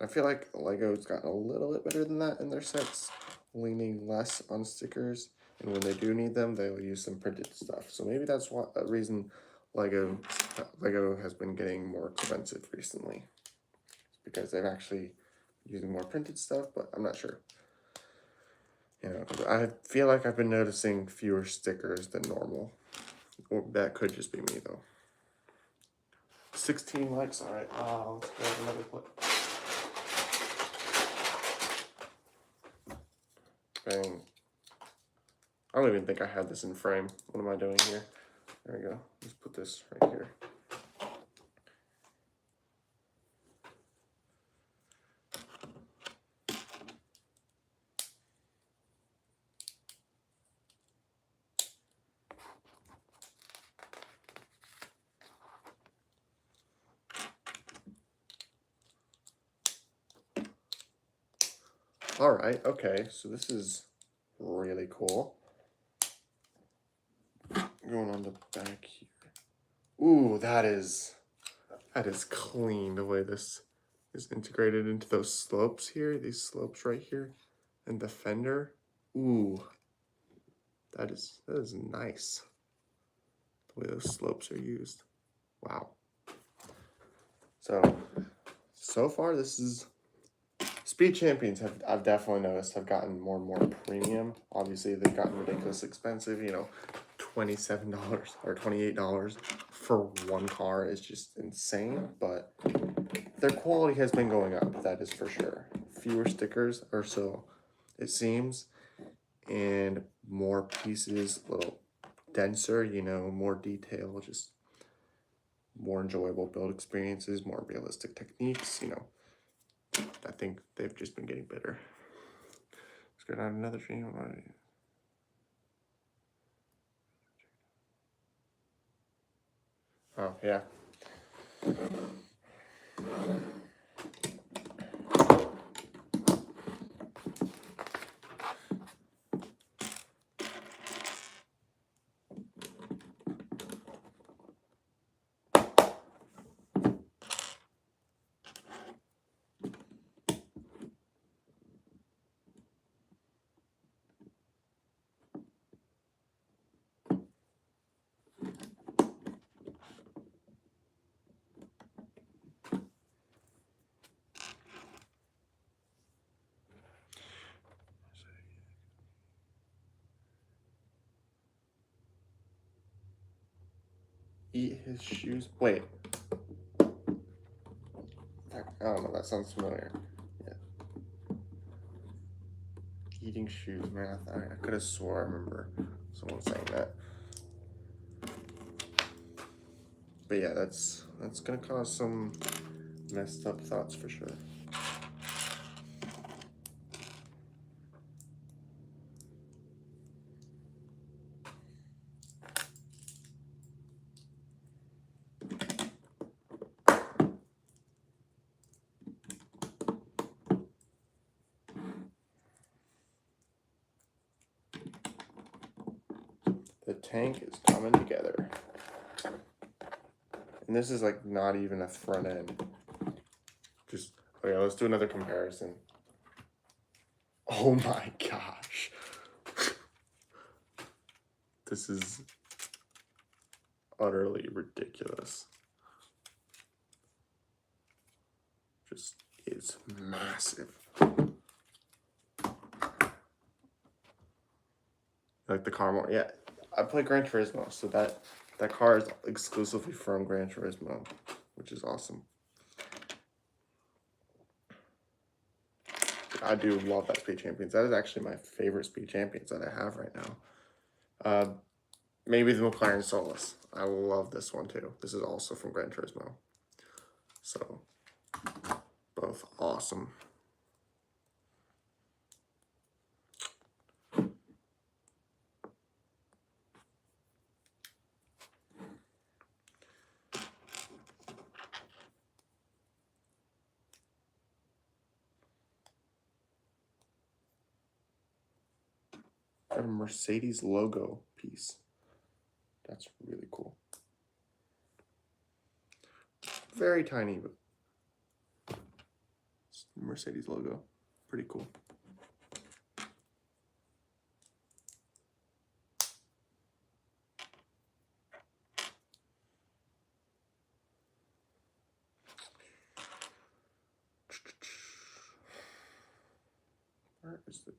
I feel like Lego's gotten a little bit better than that in their sets, leaning less on stickers. And when they do need them, they'll use some printed stuff. So maybe that's a reason Lego has been getting more expensive recently. Because they've actually using more printed stuff, but I'm not sure. You know, I feel like I've been noticing fewer stickers than normal. Or that could just be me though. 16 likes, alright. Let's grab another clip. Bang. I don't even think I had this in frame. What am I doing here? There we go. Let's put this right here. All right, okay, so this is really cool. Going on the back here. Ooh, that is clean the way this is integrated into those slopes here, these slopes right here, and the fender. Ooh, that is nice. The way those slopes are used. Wow. So far this is Speed Champions I've definitely noticed have gotten more and more premium. Obviously they've gotten ridiculously expensive, you know, $27 or $28 for one car is just insane, but their quality has been going up, that is for sure. Fewer stickers or so it seems, and more pieces, a little denser, you know, more detail, just more enjoyable build experiences, more realistic techniques, you know. I think they've just been getting better. Let's go down another tree. Oh, yeah. Eat his shoes. Wait. I don't know. That sounds familiar. Yeah. Eating shoes, man. I could have swore I remember someone saying that. But yeah, that's gonna cause some messed up thoughts for sure. The tank is coming together. And this is like not even a front end. Just, okay, let's do another comparison. Oh my gosh. This is utterly ridiculous. Just is massive. Like the car more, yeah. I play Gran Turismo, so that car is exclusively from Gran Turismo, which is awesome. I do love that Speed Champions. That is actually my favorite Speed Champions that I have right now. Maybe the McLaren Solus. I love this one too. This is also from Gran Turismo. So, both awesome. A Mercedes logo piece. That's really cool. Very tiny, but Mercedes logo. Pretty cool. Where is the...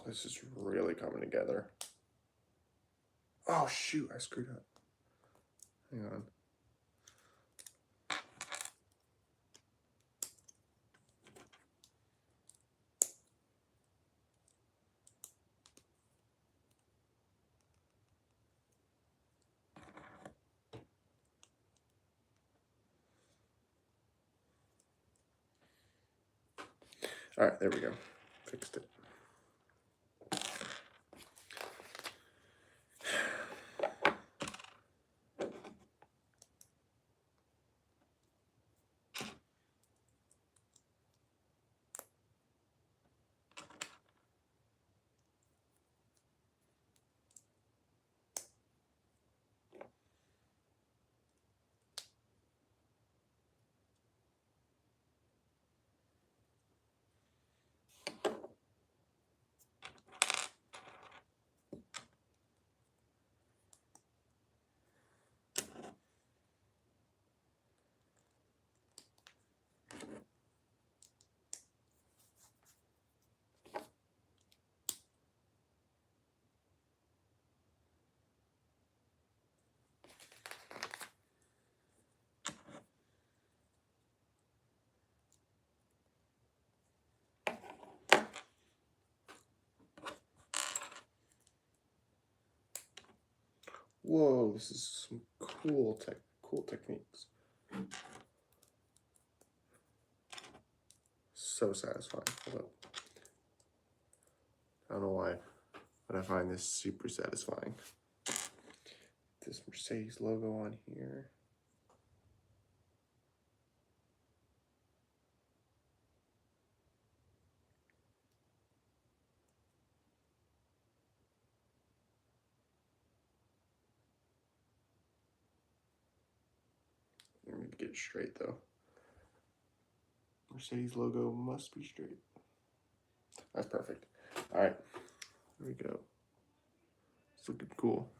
This is really coming together. Oh shoot, I screwed up. Hang on. All right, there we go. Fixed it. Whoa, this is some cool techniques. So satisfying. Hold up. I don't know why, but I find this super satisfying. This Mercedes logo on here. Let me get it straight though. Mercedes logo must be straight. That's perfect. All right, here we go. It's looking cool.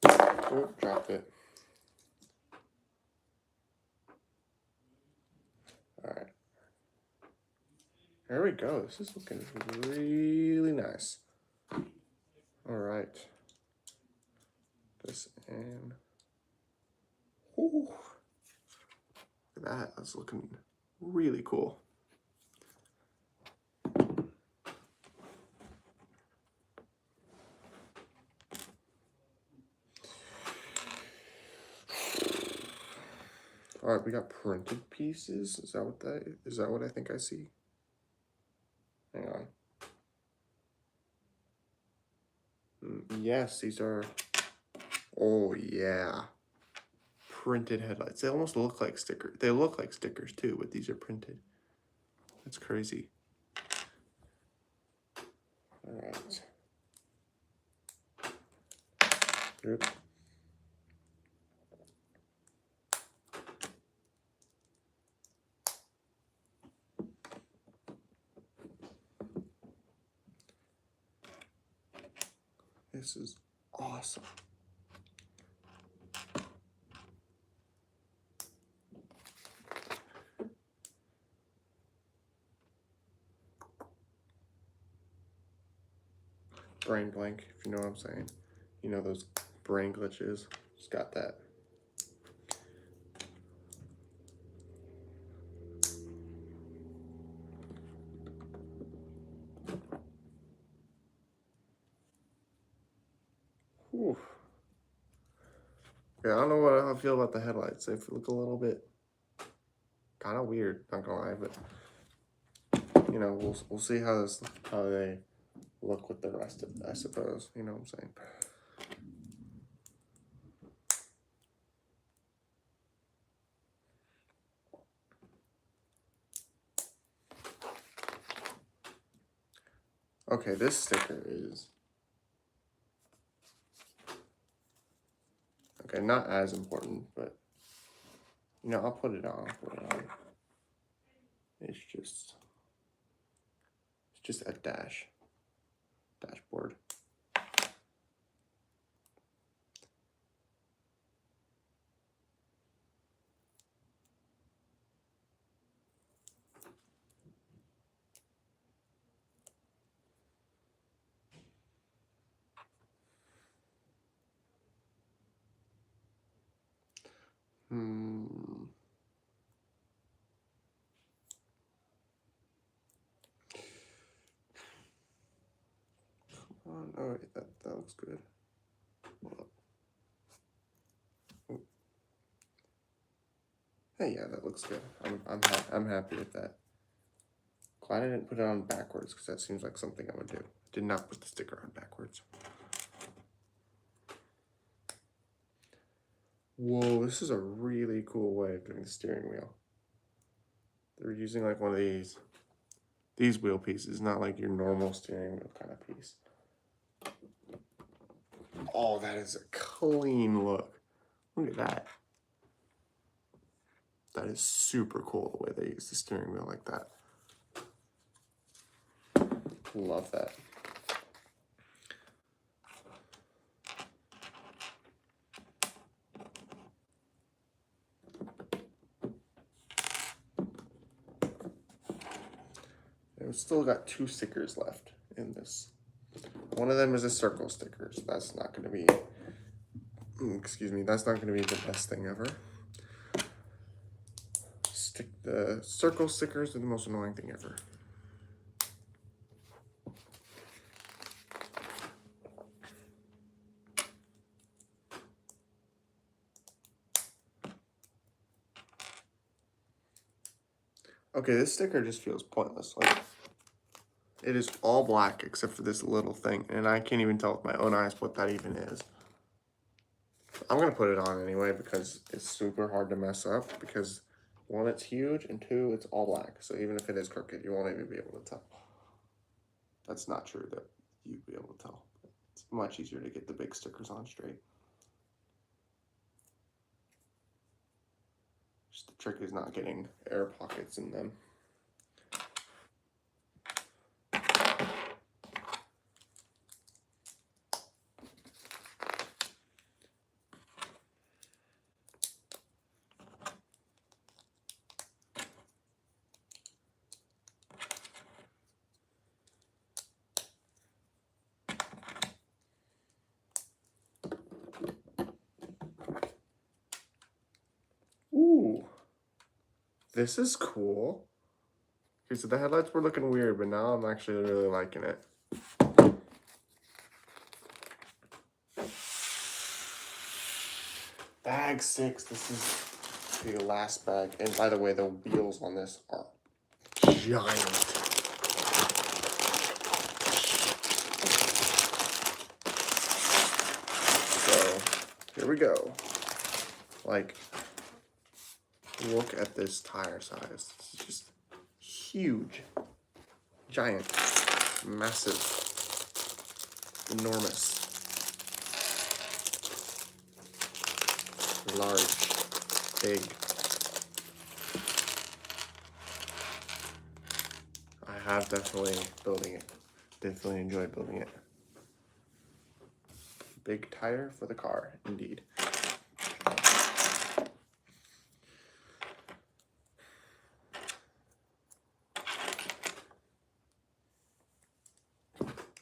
Oh, dropped it. All right. There we go. This is looking really nice. All right. This in. Ooh. Look at that. That's looking really cool. All right, we got printed pieces. Is that what I think I see? Hang on. Yes, these are. Oh yeah, printed headlights. They almost look like stickers. They look like stickers too, but these are printed. That's crazy. All right. Oops. This is awesome. Brain blank, if you know what I'm saying. You know those brain glitches. Just got that. Whew. Yeah, I don't know how I feel about the headlights. They look a little bit kind of weird, not gonna lie, but you know, we'll see how they look with the rest of it, I suppose. You know what I'm saying? Okay, this sticker is okay, not as important, but you know, I'll put it on. It's just a dashboard. Oh, wait, that looks good. Hold up. Oh. Hey, yeah, that looks good. I'm happy with that. Glad I didn't put it on backwards because that seems like something I would do. Did not put the sticker on backwards. Whoa, this is a really cool way of doing the steering wheel. They're using like one of these wheel pieces, not like your normal steering wheel kind of piece. Oh, that is a clean look. Look at that. That is super cool the way they use the steering wheel like that. Love that. And we've still got 2 stickers left in this. One of them is a circle sticker, so that's not going to be, excuse me, that's not going to be the best thing ever. The circle stickers are the most annoying thing ever. Okay, this sticker just feels pointless. Like, it is all black except for this little thing, and I can't even tell with my own eyes what that even is. I'm gonna put it on anyway because it's super hard to mess up because one, it's huge, and two, it's all black. So even if it is crooked, you won't even be able to tell. That's not true that you'd be able to tell. It's much easier to get the big stickers on straight. Just the trick is not getting air pockets in them. Ooh, this is cool. Okay, so the headlights were looking weird, but now I'm actually really liking it. Bag 6, this is the last bag. And by the way, the wheels on this are giant. So, here we go. Like, look at this tire size. It's just huge. Giant. Massive. Enormous. Large. Big. I have definitely building it. Definitely enjoyed building it. Big tire for the car, indeed.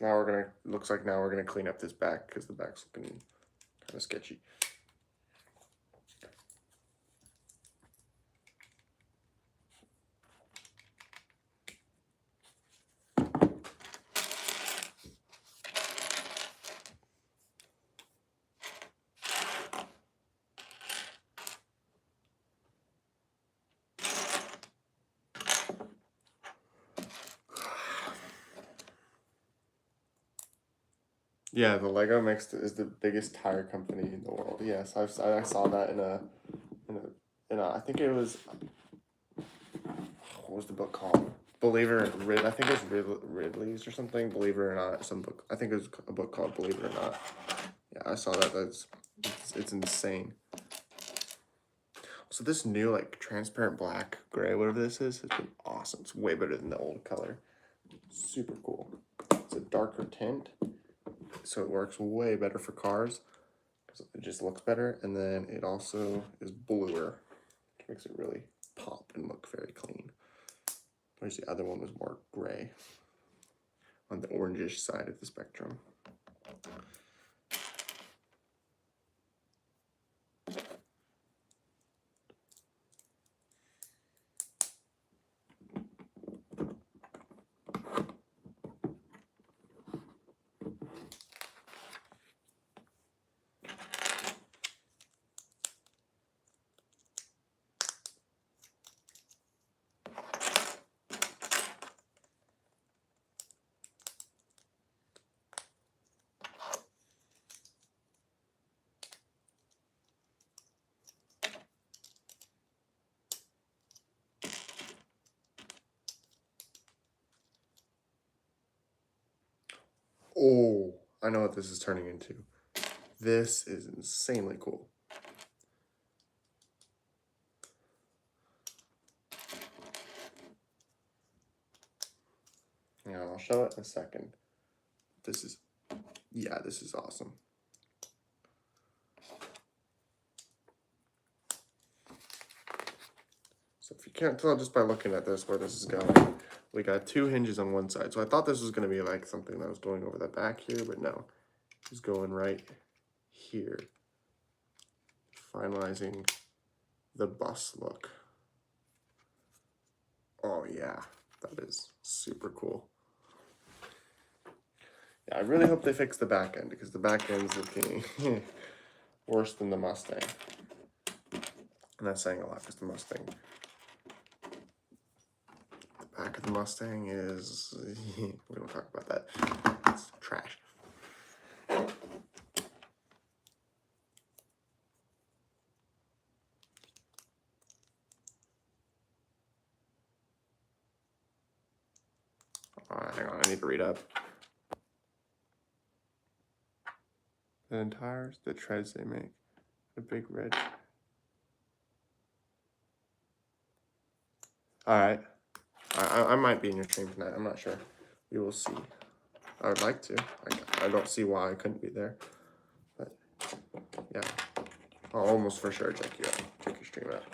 Now we're gonna, looks like now we're gonna clean up this back because the back's looking kind of sketchy. Yeah, the Lego Mixed is the biggest tire company in the world. Yes, I saw that in a I think it was, what was the book called? Believe It or I think it was Ridley's or something. Believe It or Not, some book. I think it was a book called Believe It or Not. Yeah, I saw that. It's insane. So this new like transparent black, gray, whatever this is, has been awesome. It's way better than the old color. Super cool. It's a darker tint, so it works way better for cars because it just looks better. And then it also is bluer, which makes it really pop and look very clean. Whereas the other one was more gray on the orangish side of the spectrum. Oh, I know what this is turning into. This is insanely cool. Yeah, I'll show it in a second. This is, yeah, this is awesome. So if you can't tell just by looking at this where this is going, we got two hinges on one side. So I thought this was going to be like something that was going over the back here, but no, it's going right here, finalizing the bus look. Oh yeah, that is super cool. Yeah, I really hope they fix the back end because the back end's looking worse than the Mustang. And that's saying a lot because the Mustang back of the Mustang is, we don't talk about that. It's trash. Hang on, I need to read up. The tires, the treads they make, the big red. Alright. I might be in your stream tonight, I'm not sure. We will see. I would like to. I don't see why I couldn't be there. But yeah. I'll almost for sure check you out. Check your stream out.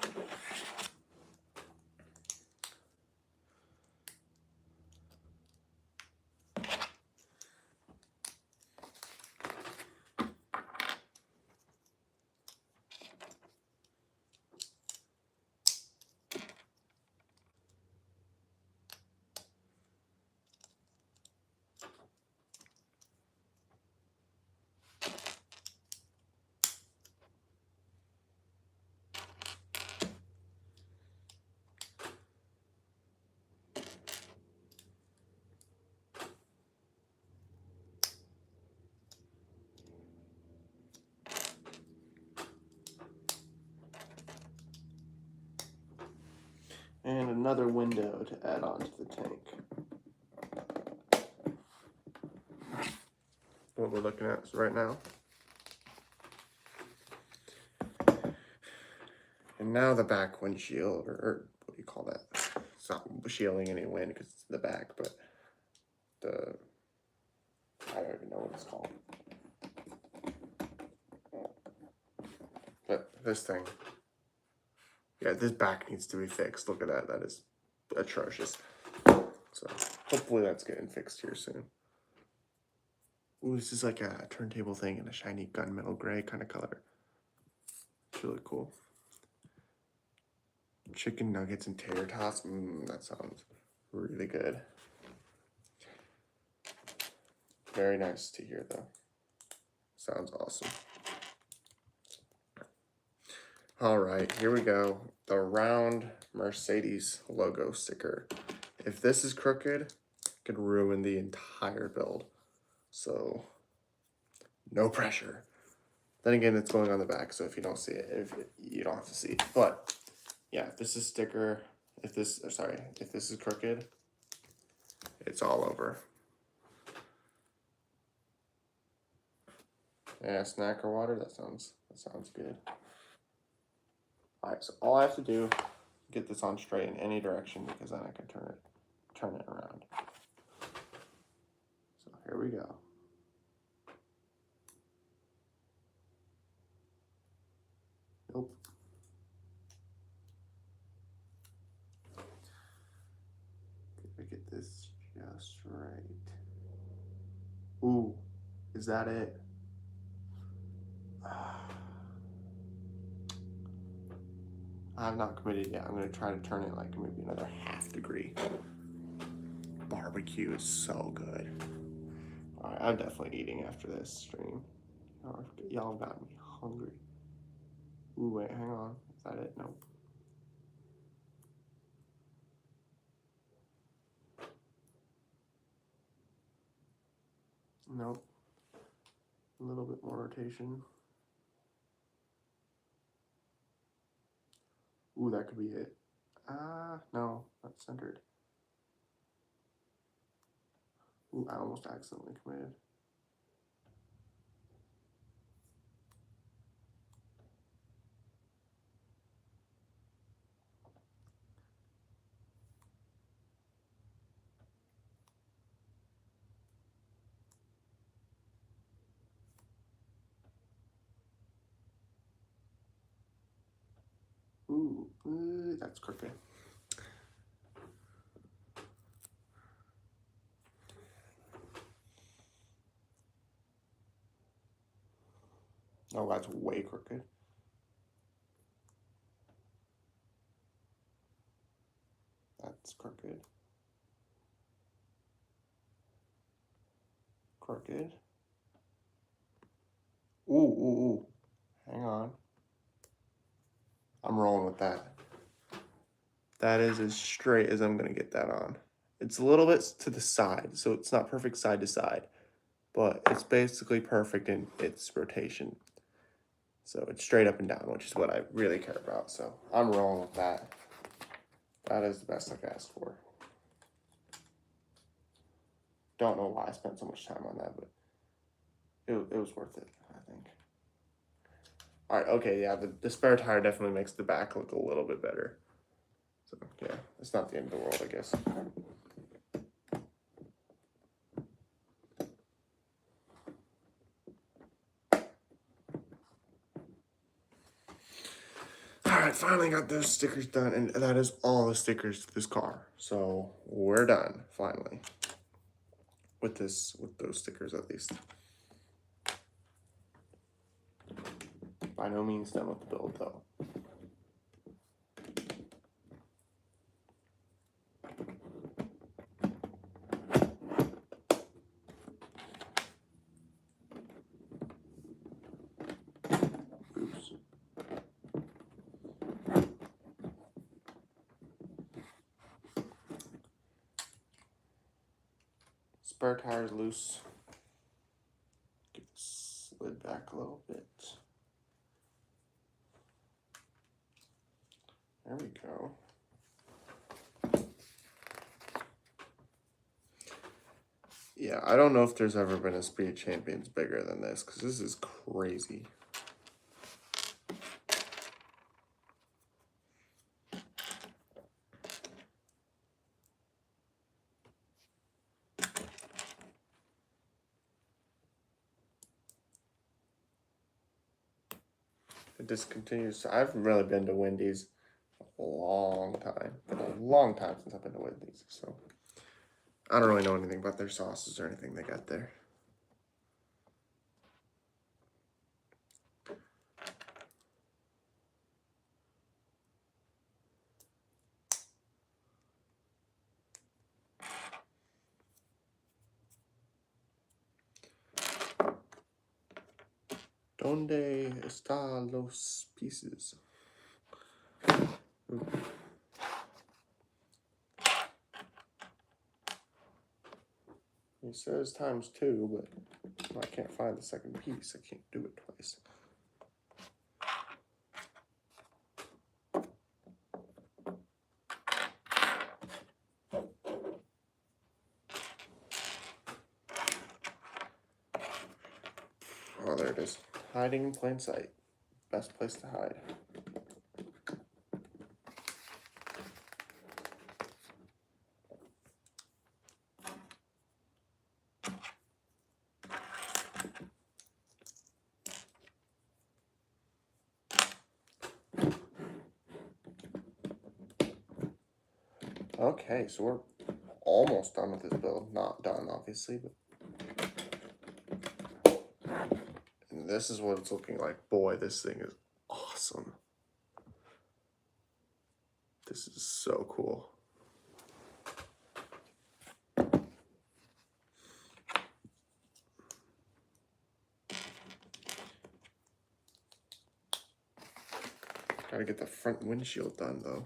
And another window to add on to the tank. What we're looking at right now. And now the back windshield, or what do you call that? It's not shielding any wind because it's in the back, but I don't even know what it's called. But this thing, yeah, this back needs to be fixed. Look at that, that is atrocious. So hopefully that's getting fixed here soon. Ooh, this is like a turntable thing in a shiny gunmetal gray kind of color. It's really cool. Chicken nuggets and tater tots. That sounds really good. Very nice to hear though. Sounds awesome. All right, here we go. The round Mercedes logo sticker. If this is crooked, it could ruin the entire build. So no pressure. Then again, it's going on the back, so if you don't see it, you don't have to see it. But yeah, if this is sticker, if this is crooked, it's all over. Yeah, snack or water, that sounds good. Alright, so all I have to do, get this on straight in any direction, because then I can turn it around. So here we go. Nope. Gotta get this just right. Ooh, is that it? I'm not committed yet. I'm gonna try to turn it like maybe another ½ degree. Barbecue is so good. Alright, I'm definitely eating after this stream. Y'all got me hungry. Ooh, wait, hang on. Is that it? Nope. Nope. A little bit more rotation. Ooh, that could be it. No, not centered. Ooh, I almost accidentally committed. Ooh, that's crooked. Oh, that's way crooked. That's crooked. Crooked. Ooh. Hang on. I'm rolling with that. That is as straight as I'm gonna get that on. It's a little bit to the side, so it's not perfect side to side, but it's basically perfect in its rotation. So it's straight up and down, which is what I really care about. So I'm rolling with that. That is the best I've asked for. Don't know why I spent so much time on that, but it was worth it, I think. All right, okay, yeah, the spare tire definitely makes the back look a little bit better. So yeah, it's not the end of the world, I guess. Alright, finally got those stickers done, and that is all the stickers to this car. So we're done, finally. With those stickers at least. By no means done with the build though. Oops. Spare tire's loose. Get this slid back a little bit. There we go. Yeah, I don't know if there's ever been a Speed Champions bigger than this, because this is crazy. It discontinues. I haven't really been to Wendy's a long time. Been a long time since I've been to Wendy's, so I don't really know anything about their sauces or anything they got there. ¿Dónde están los pieces? Ooh. It says ×2, but I can't find the second piece. I can't do it twice. Oh, there it is. Hiding in plain sight. Best place to hide. Okay, so we're almost done with this build. Not done, obviously, but and this is what it's looking like. Boy, this thing is awesome. This is so cool. Gotta get the front windshield done, though.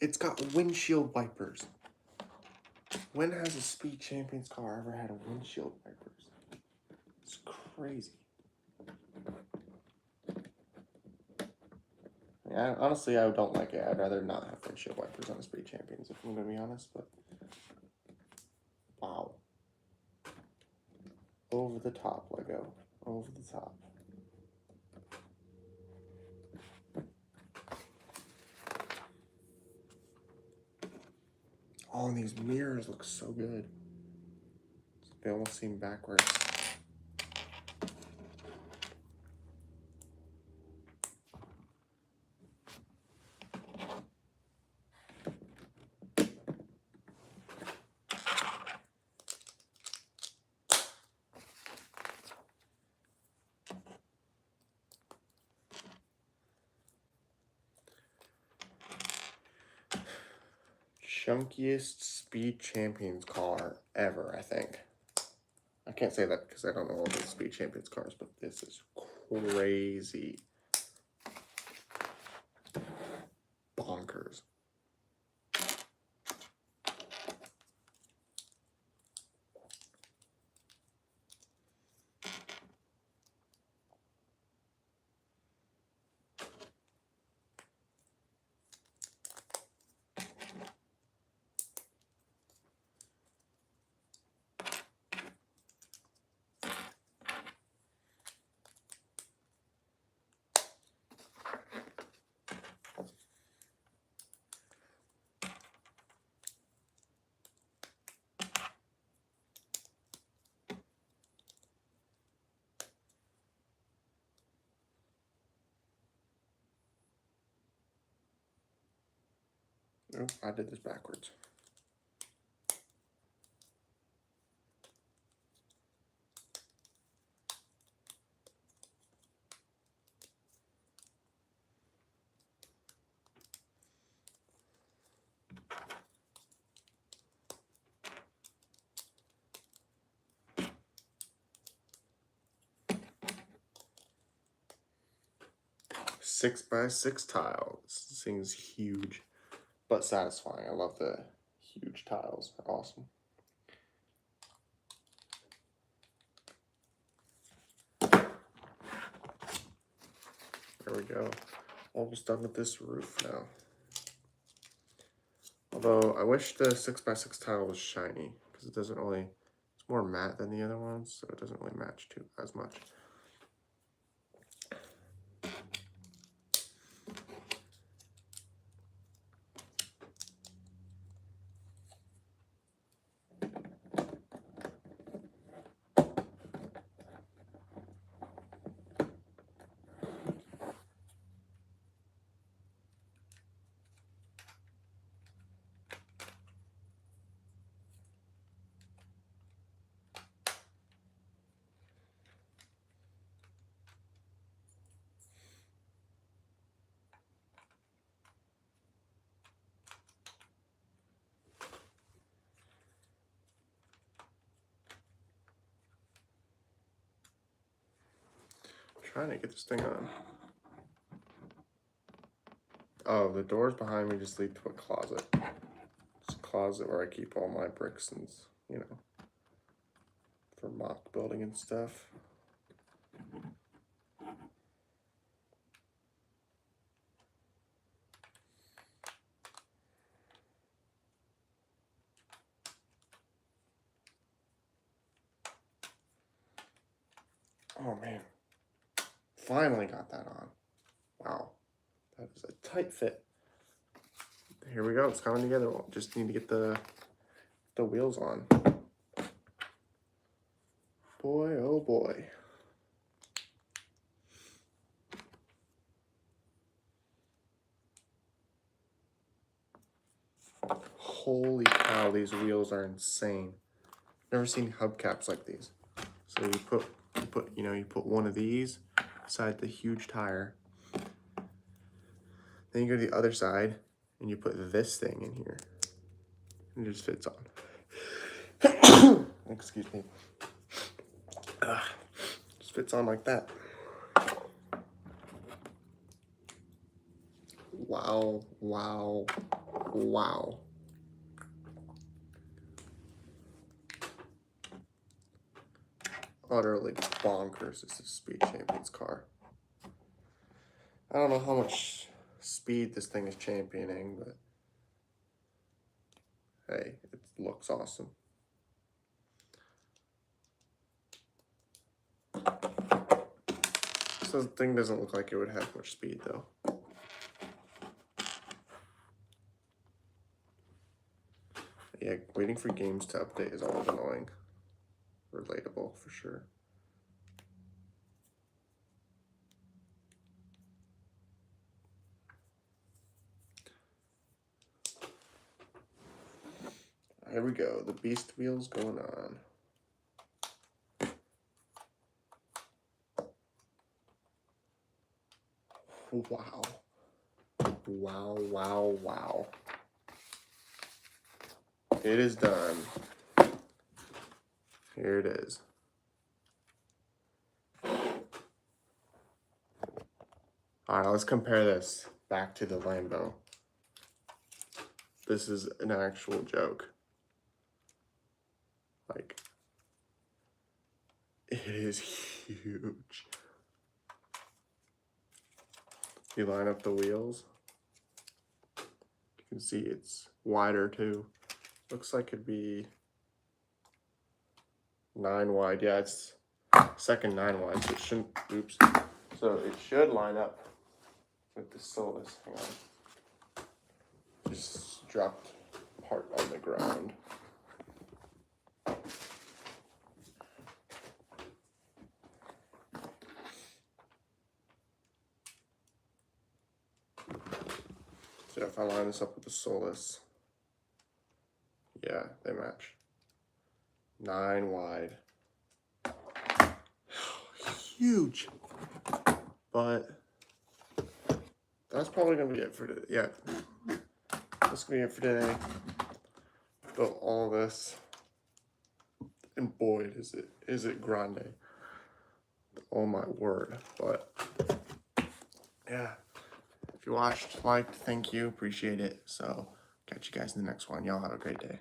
It's got windshield wipers. When has a Speed Champions car ever had a windshield wipers? It's crazy. Yeah, honestly, I don't like it. I'd rather not have windshield wipers on a Speed Champions, if I'm going to be honest, but wow. Over the top, Lego. Over the top. Oh, and these mirrors look so good. They almost seem backwards. Chunkiest Speed Champions car ever, I think. I can't say that because I don't know all the Speed Champions cars, but this is crazy. Bonkers. Oh, I did this backwards. Six by six tiles. This thing's huge, but satisfying. I love the huge tiles. They're awesome. There we go. Almost done with this roof now. Although I wish the 6x6 tile was shiny because it doesn't really, it's more matte than the other ones, so it doesn't really match to as much. Trying to get this thing on. Oh, the doors behind me just lead to a closet. It's a closet where I keep all my bricks and, you know, for mock building and stuff. Oh man, finally got that on. Wow, that is a tight fit. Here we go, it's coming together. We'll just need to get the wheels on. Boy, oh boy. Holy cow, these wheels are insane. Never seen hubcaps like these. So you put one of these beside the huge tire. Then you go to the other side and you put this thing in here. And it just fits on. Excuse me. Just fits on like that. Wow, wow, wow. Utterly bonkers is this Speed Champions car. I don't know how much speed this thing is championing, but hey, it looks awesome. So the thing doesn't look like it would have much speed though. Yeah, waiting for games to update is always annoying. Relatable for sure. Here we go, the beast wheel's going on. Wow. Wow, wow, wow. It is done. Here it is. Alright, let's compare this back to the Lambo. This is an actual joke. Like, it is huge. You line up the wheels. You can see it's wider too. Looks like it'd be 9 wide. Yeah, it's second 9 wide, so it shouldn't, oops. So it should line up with the Solus. Hang on. Just dropped part on the ground. So if I line this up with the Solus, yeah, they match. 9 wide. Huge. But that's probably gonna be it for today. Yeah, that's gonna be it for today. Built all this, and boy, is it grande. Oh my word! But yeah, if you watched, liked, thank you, appreciate it. So catch you guys in the next one. Y'all have a great day.